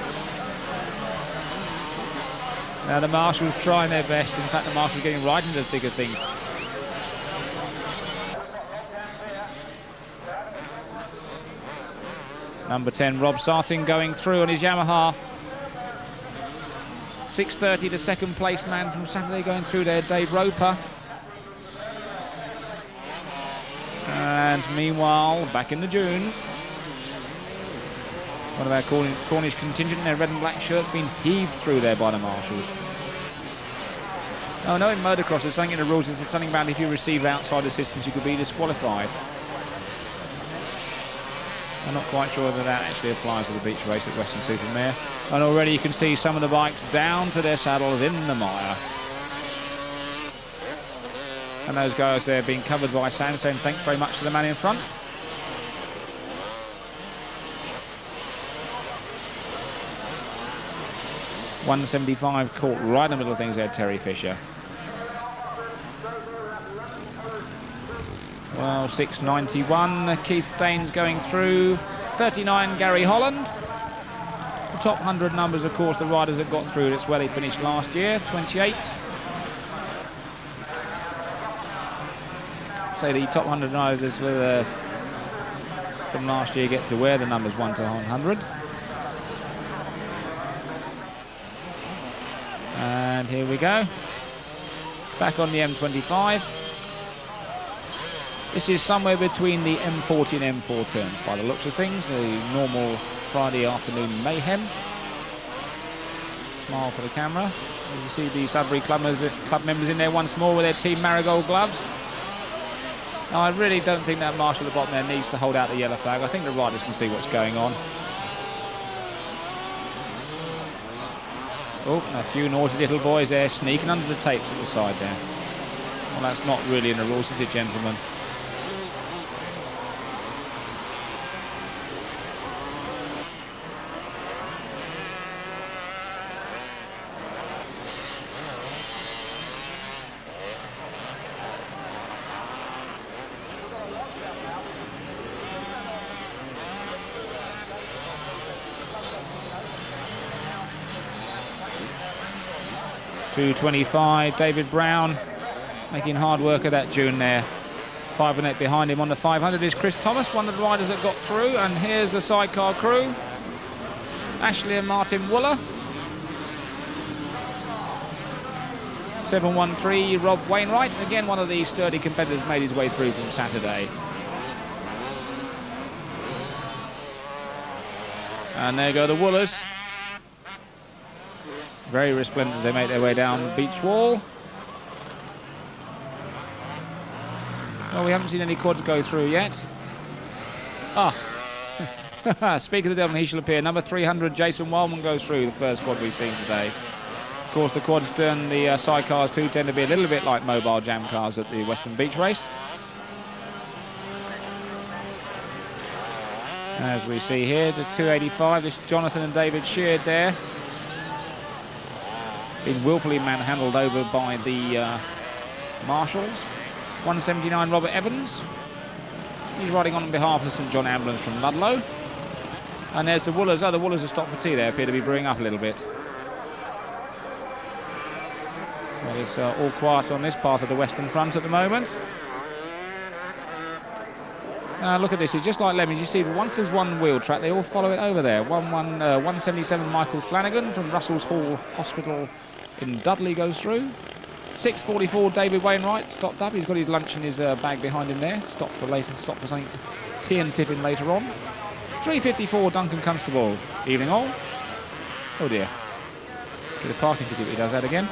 Now the Marshals trying their best. In fact, the Marshals getting right into the thick of things. Number 10, Rob Sarting going through on his Yamaha. 6:30, the second place man from Saturday going through there, Dave Roper. And meanwhile, back in the dunes, one of our Cornish contingent in their red and black shirts being heaved through there by the Marshals. Oh no, in motocross there's something in the rules, there's something about if you receive outside assistance you could be disqualified. I'm not quite sure that actually applies to the beach race at Weston Supermare. And already you can see some of the bikes down to their saddles in the mire. And those guys there being covered by sand, saying thanks very much to the man in front. .175 caught right in the middle of things there, Terry Fisher. Well, 6:91, Keith Staines going through. 39, Gary Holland. The top 100 numbers, of course, the riders that got through. That's where they finished last year, 28. So the top 100 riders from last year get to wear the numbers 1 to 100. And here we go. Back on the M25. This is somewhere between the M40 and M4 turns by the looks of things. The normal Friday afternoon mayhem. Smile for the camera. As you see the Sudbury club members in there once more with their Team Marigold gloves. Now, I really don't think that marshal at the bottom there needs to hold out the yellow flag. I think the riders can see what's going on. Oh, a few naughty little boys there sneaking under the tapes at the side there. Well, that's not really in the rules, is it, gentlemen? .225, David Brown making hard work of that dune there. 5 behind him on the 500 is Chris Thomas, one of the riders that got through. And here's the sidecar crew. Ashley and Martin Wooler. 713, Rob Wainwright. Again, one of these sturdy competitors made his way through from Saturday. And there go the Woolers. Very resplendent as they make their way down the beach wall. Well, we haven't seen any quads go through yet. Ah, speak of the devil, he shall appear. Number 300, Jason Wildman goes through, the first quad we've seen today. Of course, the quads and the sidecars too tend to be a little bit like mobile jam cars at the Western Beach Race. As we see here, the 285, this Jonathan and David Sheard there. Been willfully manhandled over by the Marshals. 179, Robert Evans. He's riding on behalf of St John Ambulance from Ludlow. And there's the Woolers. Oh, the Woolers have stopped for tea there, appear to be brewing up a little bit. Well, it's all quiet on this part of the Western Front at the moment. Look at this, it's just like Lemons. You see, once there's one wheel track, they all follow it over there. 177, Michael Flanagan from Russell's Hall Hospital in Dudley goes through. 6:44, David Wainwright stopped up. He's got his lunch in his bag behind him there. Stopped for something to tea and tiffin later on. 3:54, Duncan Constable. Evening all. Oh dear. Get a parking ticket if he does that again.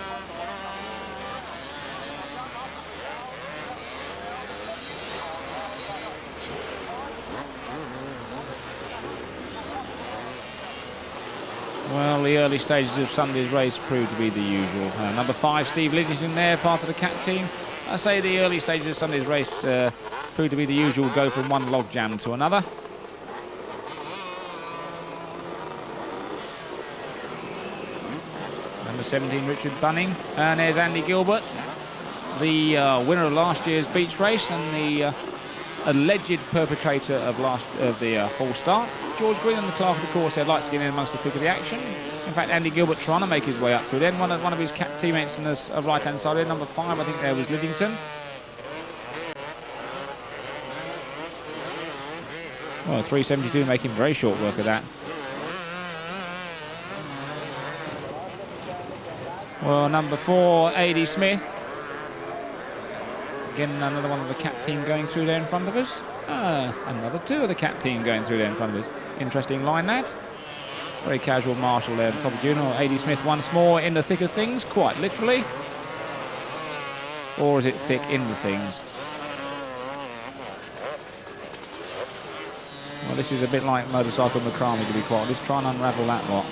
Well, the early stages of Sunday's race proved to be the usual. Number 5, Steve Liddington there, part of the CAT team. I say the early stages of Sunday's race proved to be the usual, go from one logjam to another. Number 17, Richard Bunning. And there's Andy Gilbert, the winner of last year's beach race and the alleged perpetrator of the false start. George Green and the clerk of the course said likes to get in amongst the thick of the action. In fact, Andy Gilbert trying to make his way up through then. One of his CAT teammates on the right-hand side there, number 5, I think there was Liddington. Well, 3:72 making very short work of that. Well, number 4, A.D. Smith. Again, another one of the CAT team going through there in front of us. Another 2 of the CAT team going through there in front of us. Interesting line, that. Very casual marshal there at the top of June. A.D. Smith once more in the thick of things, quite literally. Or is it thick in the things? Well, this is a bit like motorcycle macrame, to be quite honest. Try and unravel that lot.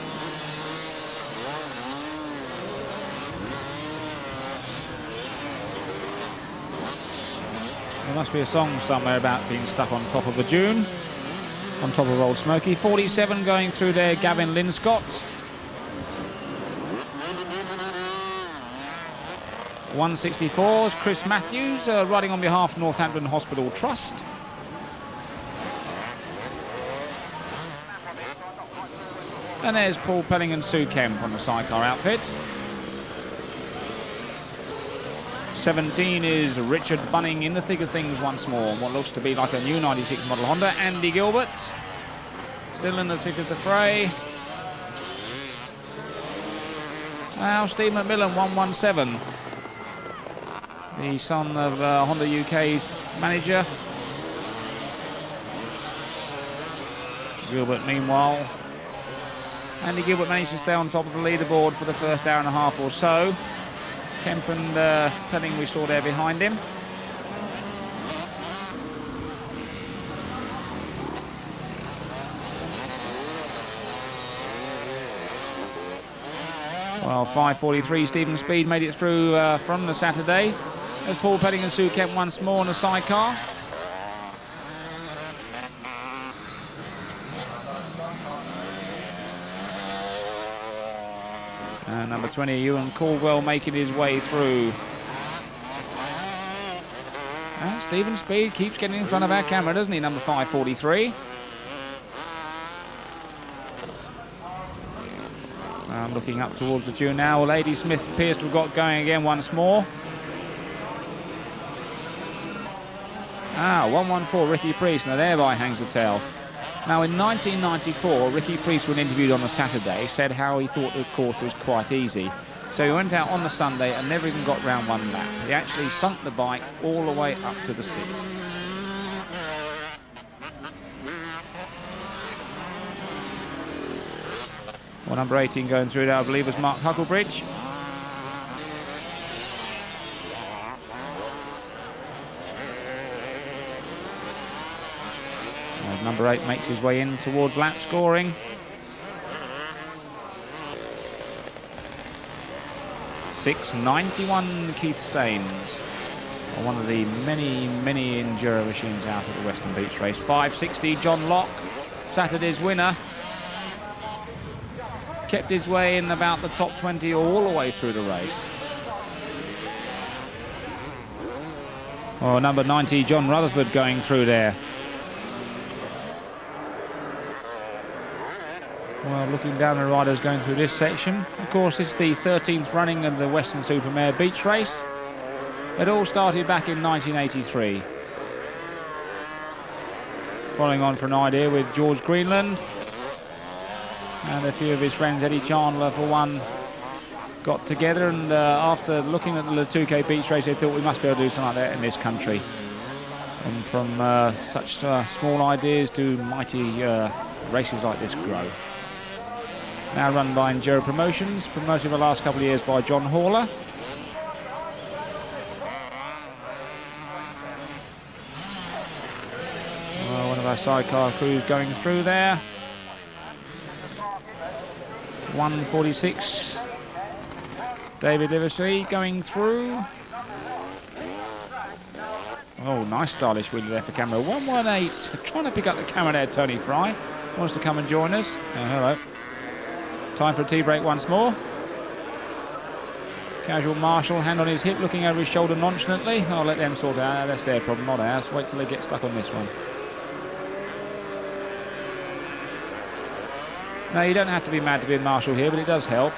There must be a song somewhere about being stuck on top of a dune, on top of Old Smoky. 47 going through there, Gavin Linscott. 164 is Chris Matthews, riding on behalf of Northampton Hospital Trust. And there's Paul Pelling and Sue Kemp on the sidecar outfit. 17 is Richard Bunning in the thick of things once more. What looks to be like a new 96 model Honda. Andy Gilbert still in the thick of the fray. Now Steve McMillan, 117. The son of Honda UK's manager. Gilbert, meanwhile. Andy Gilbert managed to stay on top of the leaderboard for the first hour and a half or so. Kemp and Pelling we saw there behind him. Well, 5:43 Stephen Speed made it through from the Saturday. There's Paul Pelling and Sue Kemp once more on the sidecar. Number 20, Ewan Caldwell making his way through. And Stephen Speed keeps getting in front of our camera, doesn't he, number 543. I'm looking up towards the dune now. Well, A.D. Smith appears to have got going again once more. 114, Ricky Priest. Now thereby hangs the tale. Now in 1994, Ricky Priest, when interviewed on a Saturday, said how he thought the course was quite easy. So he went out on the Sunday and never even got round one lap. He actually sunk the bike all the way up to the seat. Well, number 18 going through there, I believe, was Mark Hucklebridge. Number 8 makes his way in towards lap scoring. .691 Keith Staines. One of the many enduro machines out at the Western Beach Race. 5:60 John Locke, Saturday's winner. Kept his way in about the top 20 all the way through the race. Oh, number 90 John Rutherford going through there. Well, looking down the riders going through this section. Of course, it's the 13th running of the Western Supermare Beach Race. It all started back in 1983. Following on for an idea with George Greenland. And a few of his friends, Eddie Chandler for one, got together and after looking at the 2K Beach Race, they thought we must be able to do something like that in this country. And from such small ideas to mighty races like this grow. Now run by Enduro Promotions, promoted for the last couple of years by John Haller. Well, one of our sidecar crews going through there. 1:46. David Liversley going through. Oh, nice stylish wheelie there for camera. 1:18. Trying to pick up the camera there, Tony Fry. Wants to come and join us. Oh, hello. Time for a tea break once more. Casual Marshall, hand on his hip, looking over his shoulder nonchalantly. I'll let them sort it out. That's their problem, not ours. Wait till they get stuck on this one. No, you don't have to be mad to be a Marshall here, but it does help.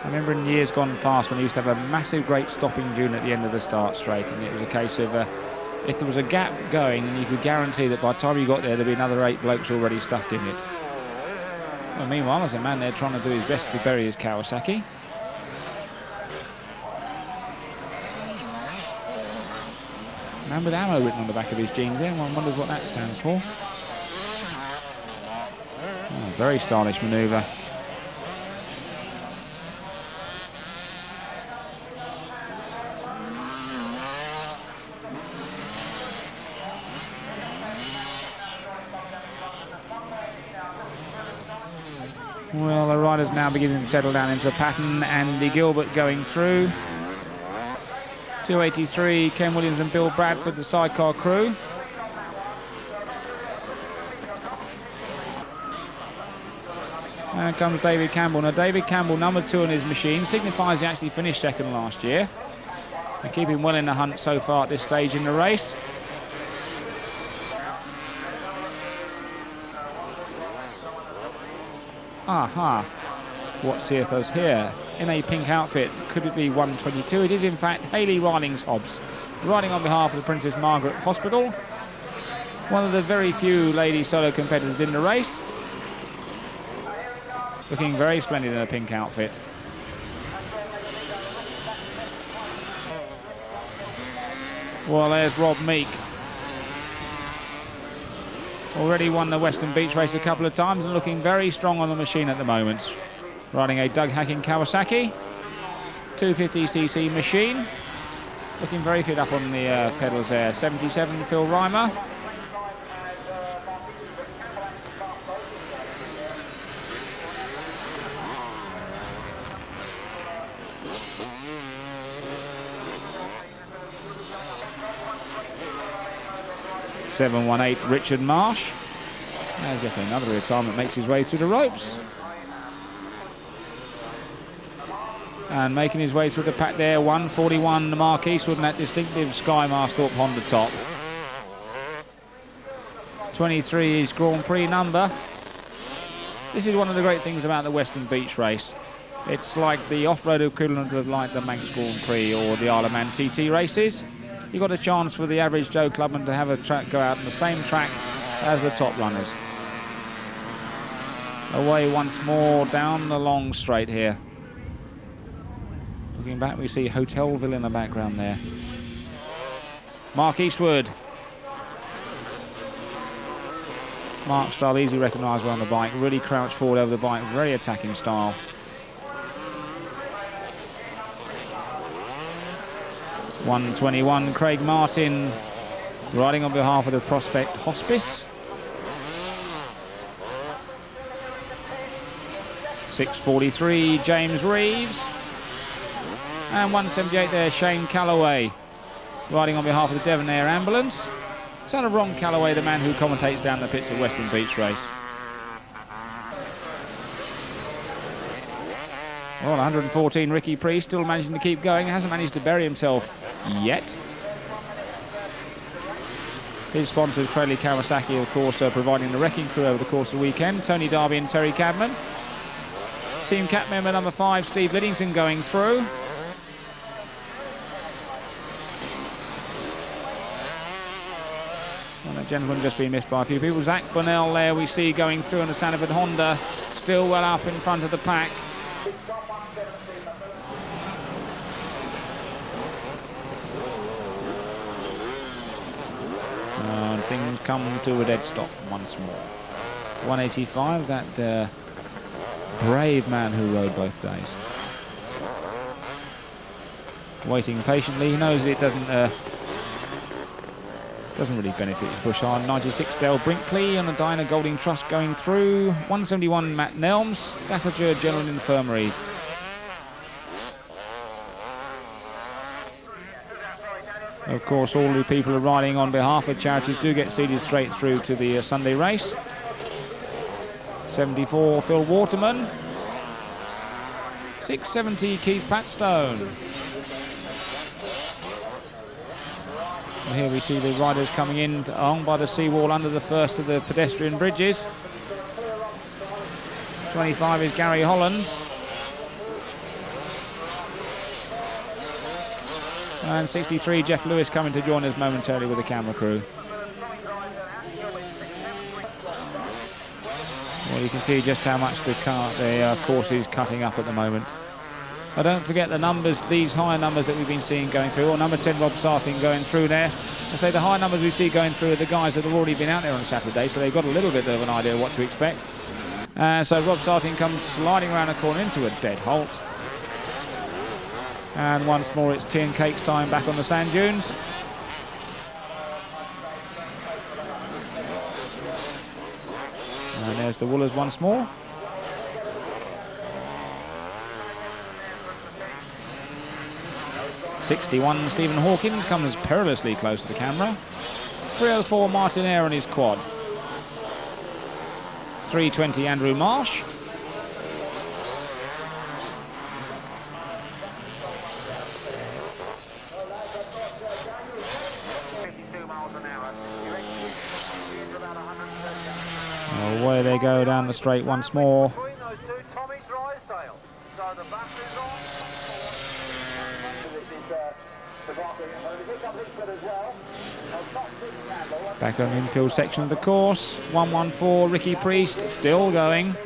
I remember in years gone past when he used to have a massive great stopping dune at the end of the start straight, and it was a case of if there was a gap going, you could guarantee that by the time you got there, there'd be another 8 blokes already stuffed in it. Well, meanwhile, there's a man there trying to do his best to bury his Kawasaki. Man with ammo written on the back of his jeans there. One wonders what that stands for. Oh, very stylish manoeuvre. Well, the riders now beginning to settle down into a pattern. Andy Gilbert going through. 283, Ken Williams and Bill Bradford, the sidecar crew. And comes David Campbell. Now, David Campbell, number 2 on his machine, signifies he actually finished second last year. And keeping well in the hunt so far at this stage in the race. Aha, what seeth us here? In a pink outfit, could it be 122? It is in fact Hayley Rilings-Hobbs, riding on behalf of the Princess Margaret Hospital. One of the very few lady solo competitors in the race. Looking very splendid in a pink outfit. Well, there's Rob Meek. Already won the Western Beach race a couple of times and looking very strong on the machine at the moment. Riding a Doug Hacking Kawasaki, 250cc machine. Looking very fit up on the pedals there. 77 Phil Reimer. .718 Richard Marsh. As yet another retirement makes his way through the ropes. And making his way through the pack there, 141 Mark Eastwood and that distinctive Sky Master Honda top. 23 is Grand Prix number. This is one of the great things about the Western Beach race. It's like the off-road equivalent of like the Manx Grand Prix or the Isle of Man TT races. You've got a chance for the average Joe Clubman to have a track go out on the same track as the top runners. Away once more down the long straight here. Looking back, we see Hotelville in the background there. Mark Eastwood. Mark style easily recognisable on the bike. Really crouched forward over the bike. Very attacking style. .121 Craig Martin riding on behalf of the Prospect Hospice. 6:43 James Reeves. And 178 there, Shane Calloway, riding on behalf of the Devon Air Ambulance. Son of Ron Calloway, the man who commentates down the pits at Western Beach race. Well, 114 Ricky Priest, still managing to keep going. Hasn't managed to bury himself yet. His sponsors, Crowley Kawasaki, of course, providing the wrecking crew over the course of the weekend. Tony Darby and Terry Cadman. Team Cat member number 5, Steve Liddington, going through. Well, that gentleman just been missed by a few people. Zach Bonnell there we see going through on the Sanford Honda. Still well up in front of the pack. Things come to a dead stop once more. 185, that brave man who rode both days. Waiting patiently, he knows it doesn't Doesn't really benefit his push on. 96 Dale Brinkley on a Diana Golding Trust going through. 171 Matt Nelms, Staffordshire General Infirmary. Of course, all the people who are riding on behalf of charities do get seeded straight through to the Sunday race. 74 Phil Waterman. 670 Keith Patstone. And here we see the riders coming in along by the seawall under the first of the pedestrian bridges. 25 is Gary Holland. And 63 Jeff Lewis coming to join us momentarily with the camera crew. Well, you can see just how much the course is cutting up at the moment. I don't forget the numbers, these higher numbers that we've been seeing going through. Or number 10, Rob Sarting going through there. I say the high numbers we see going through are the guys that have already been out there on Saturday, so they've got a little bit of an idea of what to expect. So Rob Sarting comes sliding around the corner into a dead halt. And once more it's tea and cakes time back on the sand dunes. And there's the Woolers once more. '61 Stephen Hawkins comes perilously close to the camera. 304 Martin Eyre on his quad. 320 Andrew Marsh. Away they go down the straight once more. Back on the infield section of the course. 114 Ricky Priest still going.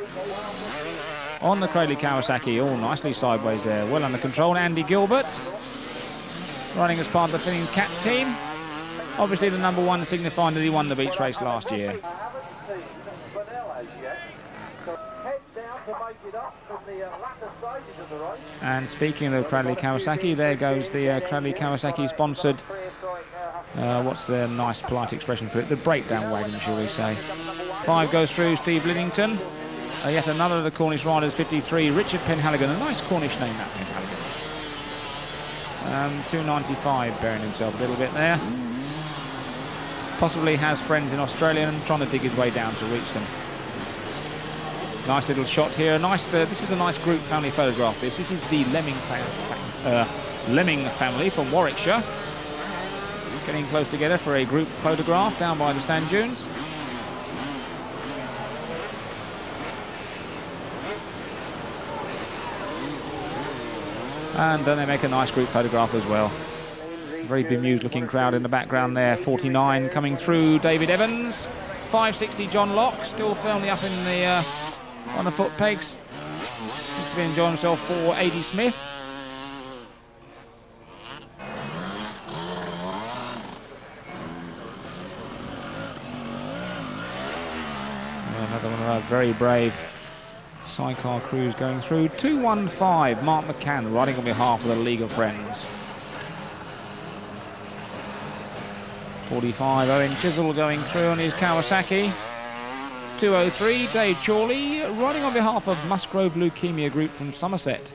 On the Cradley Kawasaki, all nicely sideways there. Well under control. Andy Gilbert running as part of the Finning Cat team. Obviously the number one signifying that he won the beach race last year. And speaking of Cradley Kawasaki, there goes the Cradley Kawasaki sponsored, what's the nice polite expression for it? The breakdown wagon, shall we say. 5 goes through Steve Liddington. Yet another of the Cornish riders, 53, Richard Penhaligon. A nice Cornish name, that Penhaligon. 295, bearing himself a little bit there. Possibly has friends in Australia and trying to dig his way down to reach them. Nice little shot here. Nice. This is a nice group family photograph. This is the Lemming family from Warwickshire. Getting close together for a group photograph down by the sand dunes. And then they make a nice group photograph as well. Very bemused looking crowd in the background there. 49 coming through David Evans. 560 John Locke, still firmly up in the on the foot pegs. Looks to be enjoying himself for 80 Smith. Another one of our very brave sidecar crews going through. 215 Mark McCann riding on behalf of the League of Friends. 45 Owen Chisel going through on his Kawasaki. 203 Dave Chorley riding on behalf of Musgrove Leukemia Group from Somerset.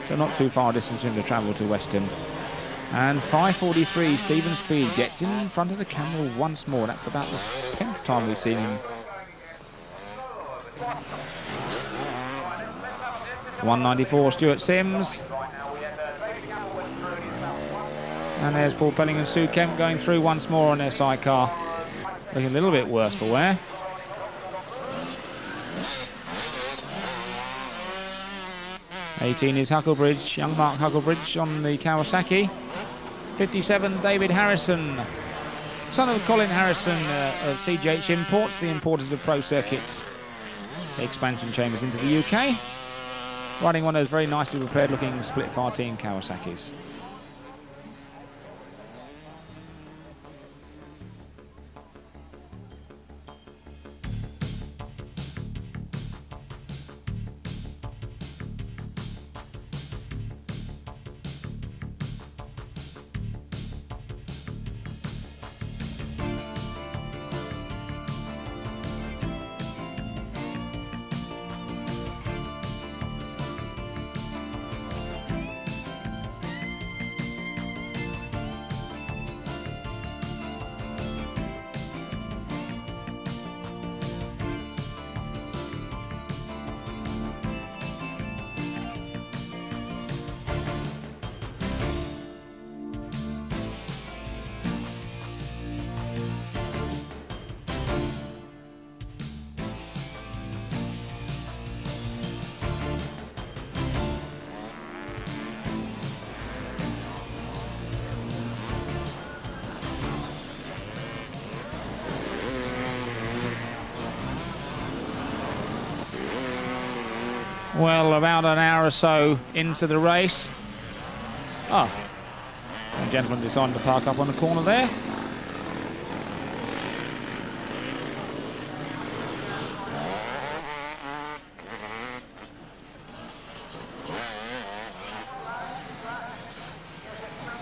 So not too far distance for him to travel to Weston. And 543 Stephen Speed gets in front of the camera once more. That's about the 10th time we've seen him. 194 Stuart Sims. And there's Paul Pelling and Sue Kemp going through once more on their sidecar. Looking a little bit worse for wear. 18 is Hucklebridge, young Mark Hucklebridge on the Kawasaki. 57 David Harrison, son of Colin Harrison of CGH Imports, the importers of Pro Circuits expansion chambers into the UK. Riding one of those very nicely prepared looking split 14 Kawasaki's. Well, about an hour or so into the race. Oh, a gentleman decided to park up on the corner there.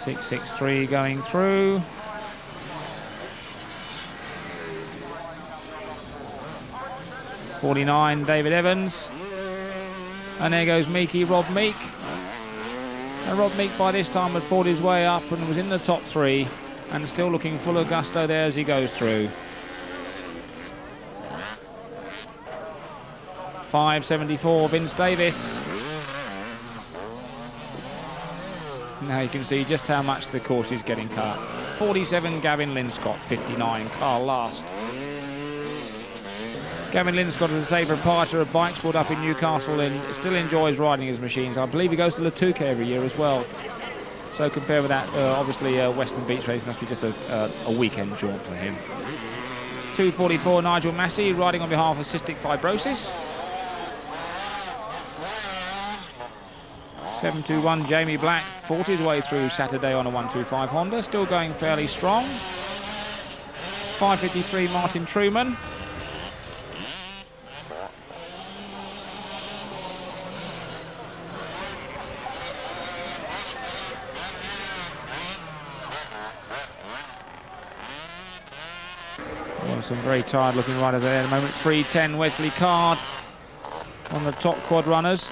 .663 going through. .49 David Evans. And there goes Rob Meek. And Rob Meek by this time had fought his way up and was in the top 3 and still looking full of gusto there as he goes through. 5.74 Vince Davis. Now you can see just how much the course is getting cut. 47 Gavin Linscott, 59 Carl Last. Gavin Linscott is a safe proprietor of bikes brought up in Newcastle and still enjoys riding his machines. I believe he goes to Latuka every year as well. So compared with that, obviously Western Beach Race must be just a weekend jaunt for him. 2.44 Nigel Massey riding on behalf of cystic fibrosis. 7.21 Jamie Black fought his way through Saturday on a 125 Honda, still going fairly strong. 5.53 Martin Truman. Some very tired looking riders there at the moment. 3.10 Wesley Card on the top quad runners.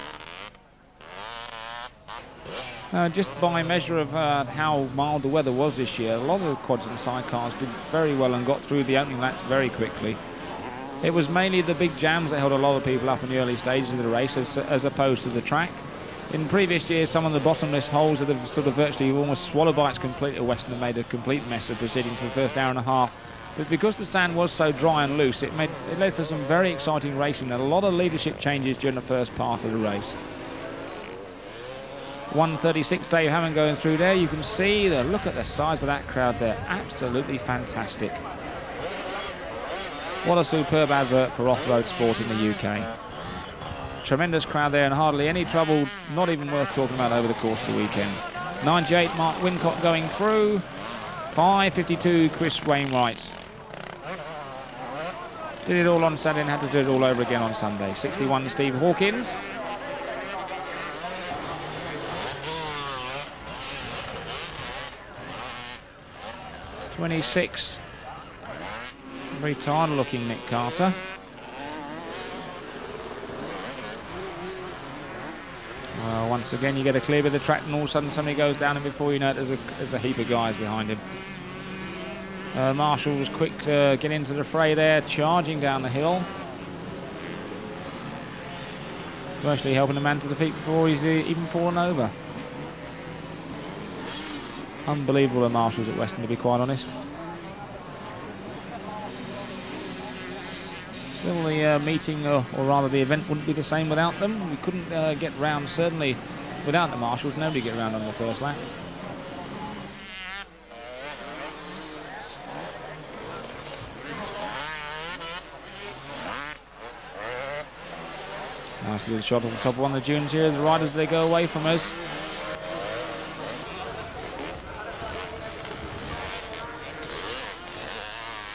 Just by measure of how mild the weather was this year, a lot of the quads and sidecars did very well and got through the opening laps very quickly. It was mainly the big jams that held a lot of people up in the early stages of the race as opposed to the track. In previous years, some of the bottomless holes that have sort of virtually almost swallowed bikes completely at Weston and made a complete mess of proceedings for the first hour and a half. But because the sand was so dry and loose, it led to some very exciting racing and a lot of leadership changes during the first part of the race. 136 Dave Hammond going through there. You can see look at the size of that crowd there. Absolutely fantastic. What a superb advert for off-road sport in the UK. Tremendous crowd there and hardly any trouble, not even worth talking about over the course of the weekend. 98 Mark Wincott going through. 5.52 Chris Wainwright. Did it all on Saturday and had to do it all over again on Sunday. 61 Steve Hawkins. .26 very tired looking Nick Carter. Well, once again you get a clear bit of the track and all of a sudden somebody goes down and before you know it there's a heap of guys behind him. Marshall was quick to get into the fray there, charging down the hill. Virtually helping the man to the feet before he's even fallen over. Unbelievable the Marshals at Weston, to be quite honest. Still the meeting, or rather the event, wouldn't be the same without them. We couldn't get round, certainly without the Marshals, nobody get round on the first lap. Nice little shot of the top of one of the dunes here. The riders, they go away from us.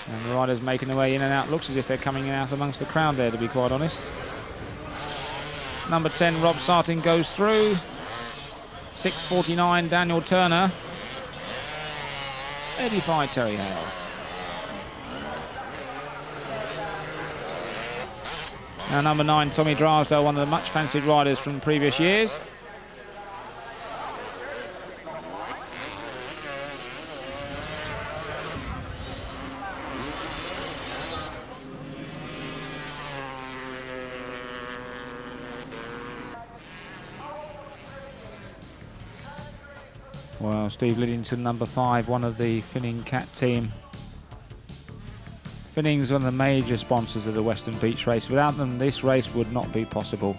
And the riders making their way in and out. Looks as if they're coming in out amongst the crowd there, to be quite honest. Number 10, Rob Sarting goes through. 6.49, Daniel Turner. 85, Terry Hale. Now number 9, Tommy Drysdale, one of the much fancied riders from previous years. Well, Steve Liddington, number 5, one of the Finning Cat team. Finning's one of the major sponsors of the Western Beach Race. Without them, this race would not be possible.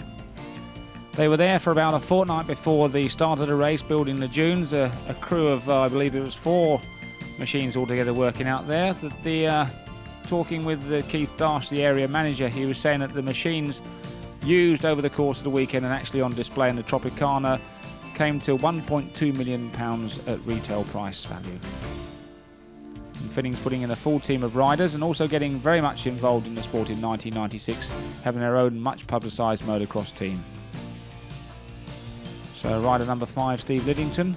They were there for about a fortnight before the start of the race, building the dunes. A crew of, I believe it was 4 machines altogether working out there. Talking with Keith Darsh, the area manager, he was saying that the machines used over the course of the weekend and actually on display in the Tropicana came to £1.2 million at retail price value. And Finning's putting in a full team of riders and also getting very much involved in the sport in 1996, having their own much publicised motocross team. So rider number 5, Steve Liddington,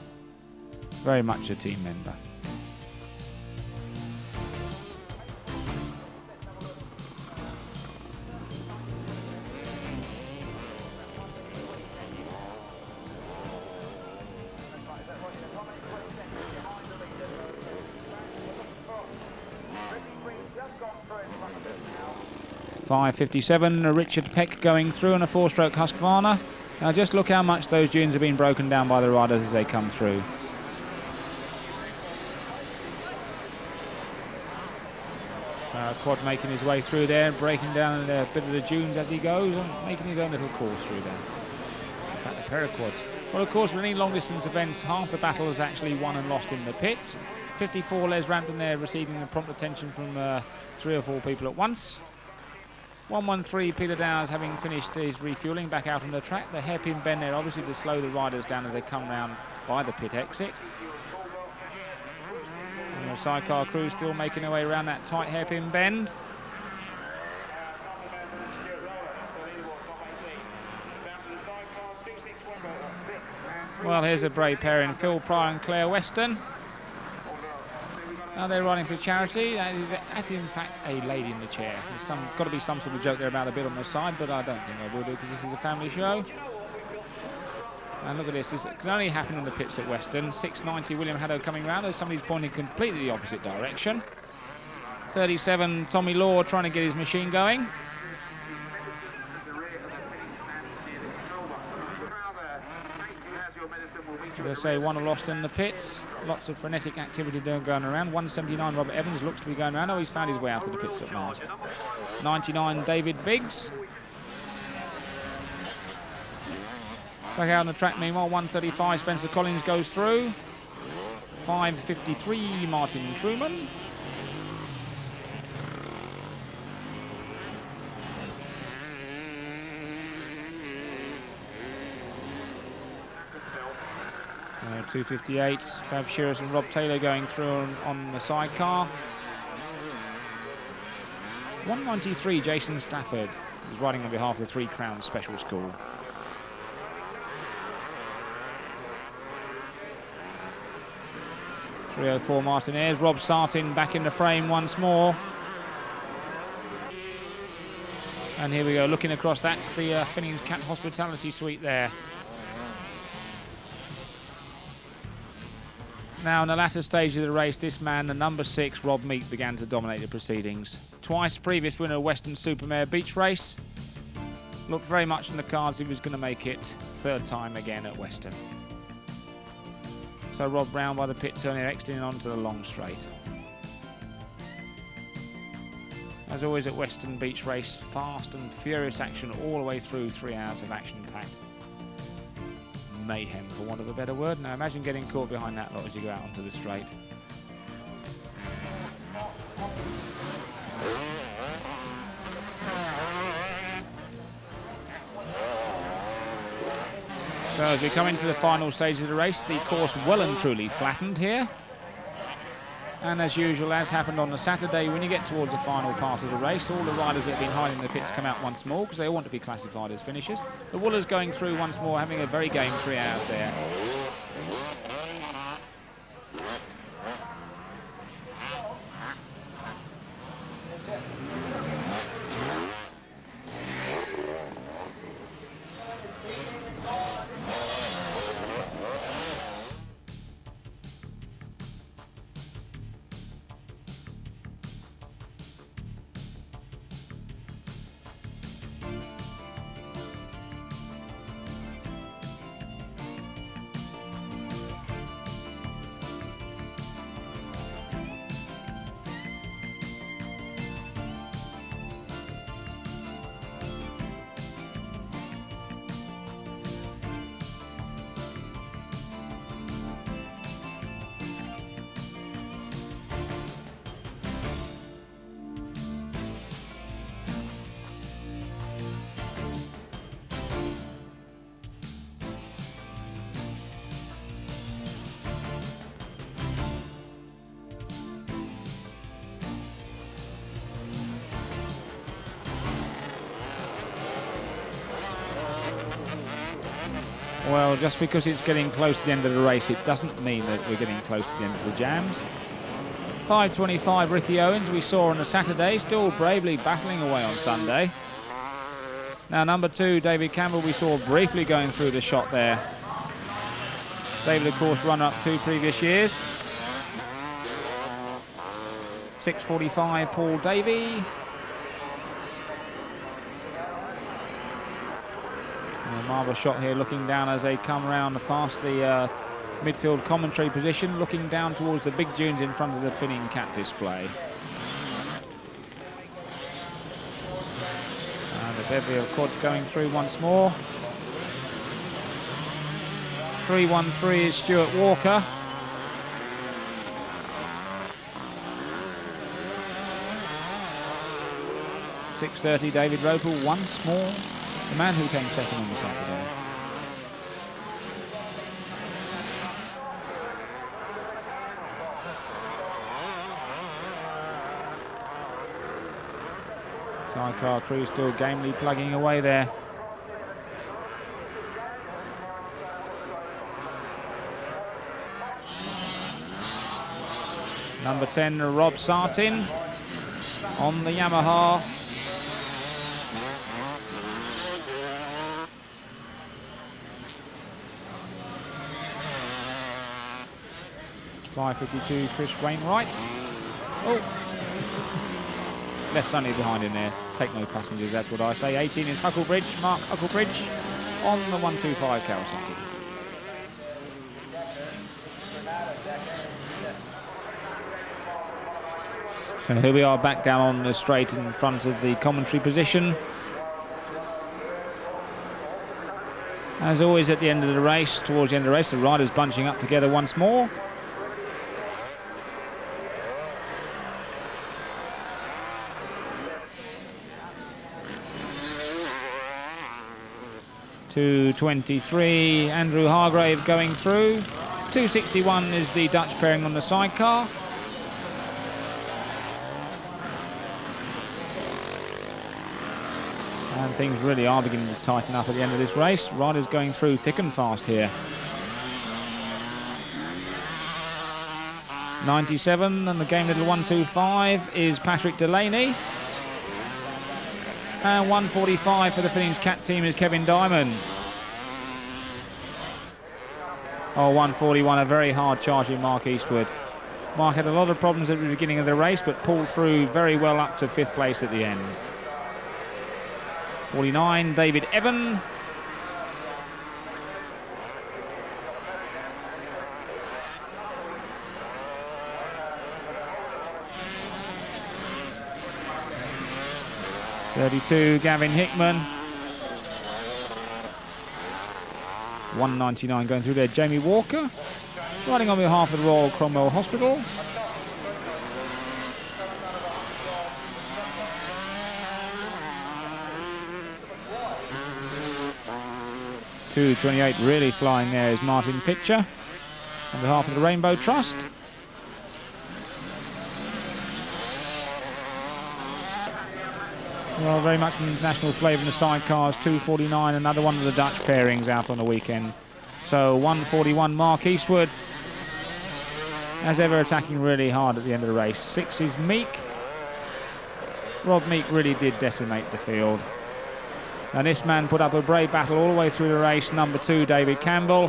very much a team member. .557, Richard Peck going through on a 4-stroke Husqvarna. Now just look how much those dunes have been broken down by the riders as they come through. Quad making his way through there, breaking down a bit of the dunes as he goes and making his own little course through there. In fact, a pair of quads. Well, of course, with any long distance events, half the battle is actually won and lost in the pits. 54 Les Rampton there receiving the prompt attention from 3 or 4 people at once. 113 Peter Dowers having finished his refuelling back out on the track. The hairpin bend there obviously to slow the riders down as they come round by the pit exit. And the sidecar crew still making their way around that tight hairpin bend. Well, here's a brave pairing, Phil Pryor and Claire Weston. Now they're riding for charity. That's in fact a lady in the chair. There's got to be some sort of joke there about a bit on the side, but I don't think I will do because this is a family show. And look at this. This can only happen in the pits at Weston. 690 William Haddo coming round as somebody's pointing completely the opposite direction. 37 Tommy Law trying to get his machine going. As I say, one are lost in the pits. Lots of frenetic activity going around. 179 Robert Evans looks to be going around. Oh, he's found his way out of the pits at last. 99 David Biggs. Back out on the track meanwhile. 135 Spencer Collins goes through. 553 Martin Truman. Uh, 258 Fab Shearers and Rob Taylor going through on the sidecar. 193 Jason Stafford is riding on behalf of the Three Crowns Special School. .304 Martin Ayres, Rob Sartin back in the frame once more. And here we go, looking across, that's the Finning's Cat Hospitality Suite there. Now, in the latter stage of the race, this man, the number 6, Rob Meek, began to dominate the proceedings. Twice previous winner of Western Supermare Beach Race. Looked very much in the cards he was going to make it 3rd time again at Western. So Rob Brown by the pit turn here, exiting onto the long straight. As always at Western Beach Race, fast and furious action all the way through, 3 hours of action-packed mayhem, for want of a better word. Now imagine getting caught behind that lot as you go out onto the straight. So as we come into the final stage of the race, the course well and truly flattened here. And as usual, as happened on the Saturday, when you get towards the final part of the race, all the riders that have been hiding in the pits come out once more because they want to be classified as finishers. The Woolers going through once more, having a very game 3 hours there. Well, just because it's getting close to the end of the race, it doesn't mean that we're getting close to the end of the jams. 5:25 Ricky Owens we saw on a Saturday, still bravely battling away on Sunday. Now number 2, David Campbell, we saw briefly going through the shot there. David, of course, runner-up 2 previous years. 6:45 Paul Davey. A marvellous shot here, looking down as they come round past the midfield commentary position, looking down towards the big dunes in front of the Finning cap display. And the bevy of quads going through once more. 3:13 is Stuart Walker. .6:30 David Ropel, once more the man who came second on the Saturday. Sidecar crew still gamely plugging away there. Number 10, Rob Sartin on the Yamaha. .552 Chris Wainwright. Oh, left only behind him there. Take no passengers, that's what I say. 18 is Hucklebridge, Mark Hucklebridge on the 125 Kawasaki. So here we are back down on the straight in front of the commentary position. As always at the end of the race, towards the end of the race, the riders bunching up together once more. .223 Andrew Hargrave going through. 261 is the Dutch pairing on the sidecar. And things really are beginning to tighten up at the end of this race. Riders going through thick and fast here. 97 and the game little 125 is Patrick Delaney. And 145 for the Finnings Cat team is Kevin Diamond. Oh, 141, a very hard charging Mark Eastwood. Mark had a lot of problems at the beginning of the race, but pulled through very well up to 5th place at the end. 49, David Evan. .32, Gavin Hickman. 199 going through there, Jamie Walker. Riding on behalf of the Royal Cromwell Hospital. .228 really flying there is Martin Pitcher on behalf of the Rainbow Trust. Well, very much an international flavour in the sidecars. 249, another one of the Dutch pairings out on the weekend. So 141, Mark Eastwood, as ever, attacking really hard at the end of the race. 6 is Meek. Rob Meek really did decimate the field. And this man put up a brave battle all the way through the race. Number 2, David Campbell.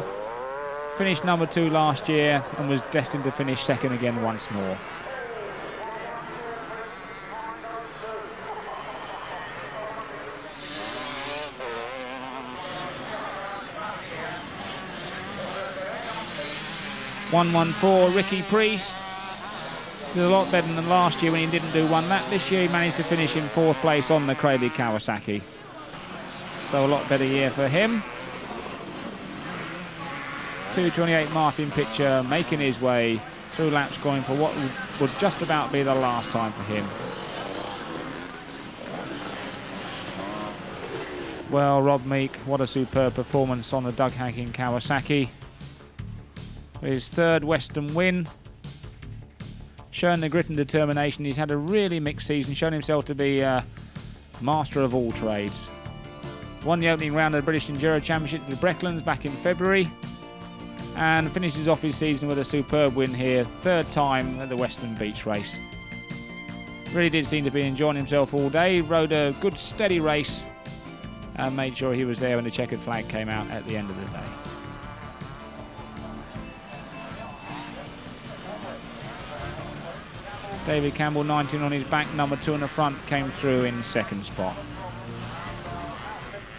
Finished number 2 last year and was destined to finish second again once more. .114, Ricky Priest. Did a lot better than last year when he didn't do one lap. This year he managed to finish in 4th place on the Cradley Kawasaki. So a lot better year for him. 228, Martin Pitcher making his way through laps, going for what would just about be the last time for him. Well, Rob Meek, what a superb performance on the Doug Hacking Kawasaki. His 3rd Weston win. Shown the grit and determination. He's had a really mixed season, shown himself to be a master of all trades. Won the opening round of the British Enduro Championship to the Brecklands back in February, and finishes off his season with a superb win here, third time at the Weston Beach race. Really did seem to be enjoying himself all day, rode a good steady race and made sure he was there when the checkered flag came out at the end of the day. David Campbell, 19 on his back, number 2 on the front, came through in second spot.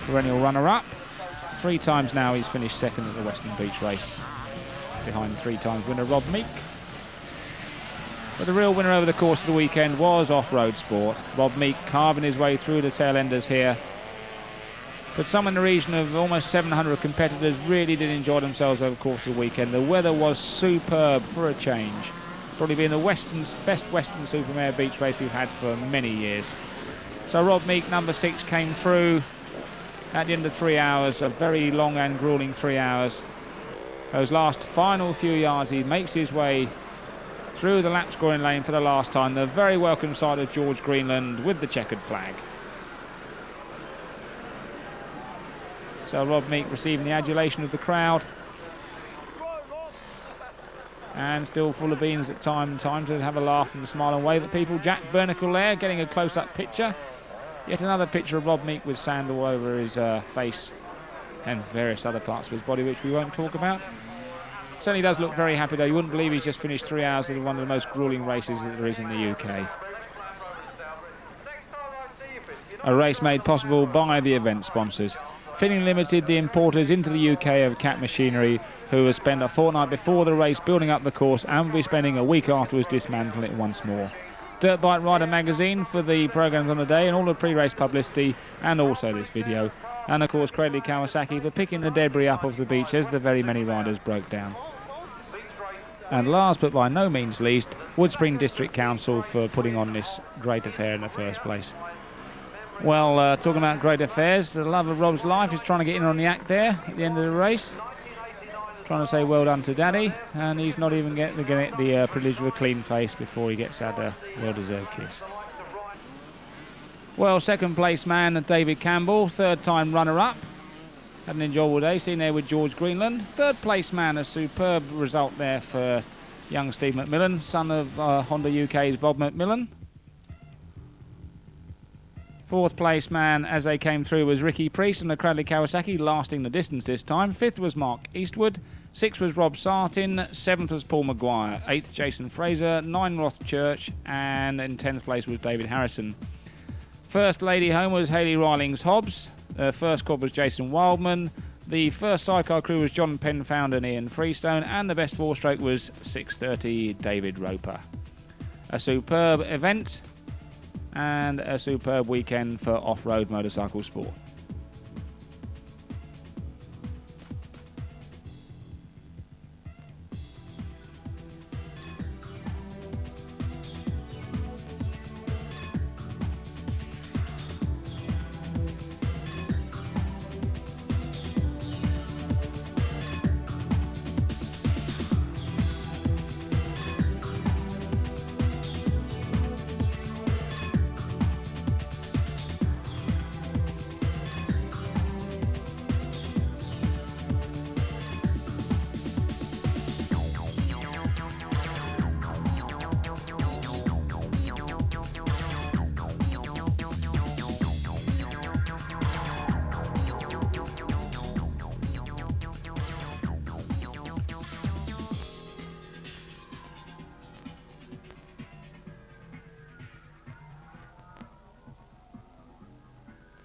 Perennial runner-up. 3 times now he's finished second at the Weston Beach race, behind 3 times winner Rob Meek. But the real winner over the course of the weekend was off-road sport. Rob Meek carving his way through the tail enders here. But some in the region of almost 700 competitors really did enjoy themselves over the course of the weekend. The weather was superb for a change. Probably been the best Western Supermare beach race we've had for many years. So Rob Meek, number 6, came through at the end of 3 hours, a very long and grueling 3 hours. Those last final few yards, he makes his way through the lap scoring lane for the last time. The very welcome sight of George Greenland with the checkered flag. So Rob Meek receiving the adulation of the crowd, and still full of beans at time to have a laugh and smile and wave at people. Jack Bernicle there getting a close-up picture. Yet another picture of Rob Meek with sand all over his face and various other parts of his body, which we won't talk about. Certainly does look very happy though. You wouldn't believe he's just finished 3 hours of one of the most grueling races that there is in the UK. A race made possible by the event sponsors. Finning Limited, the importers into the UK of cat machinery, who has spent a fortnight before the race building up the course and will be spending a week afterwards dismantling it once more. Dirt Bike Rider magazine for the programmes on the day and all the pre-race publicity, and also this video. And of course Cradley Kawasaki for picking the debris up off the beach as the very many riders broke down. And last but by no means least, Woodspring District Council for putting on this great affair in the first place. Well, talking about great affairs, the love of Rob's life is trying to get in on the act there at the end of the race. Trying to say well done to Daddy, and he's not even getting the privilege of a clean face before he gets that well-deserved kiss. Well, second place man David Campbell, third time runner-up. Had an enjoyable day, seen there with George Greenland. Third place man, a superb result there for young Steve McMillan, son of Honda UK's Bob McMillan. Fourth place man as they came through was Ricky Priest and the Cradley Kawasaki, lasting the distance this time. Fifth was Mark Eastwood. Sixth was Rob Sartin. Seventh was Paul Maguire. Eighth, Jason Fraser. 9, Roth Church. And in 10th place was David Harrison. First lady home was Hayley Rilings Hobbs. First quad was Jason Wildman. The first sidecar crew was John Penfound and Ian Freestone. And the best four-stroke was 6:30 David Roper. A superb event and a superb weekend for off-road motorcycle sport.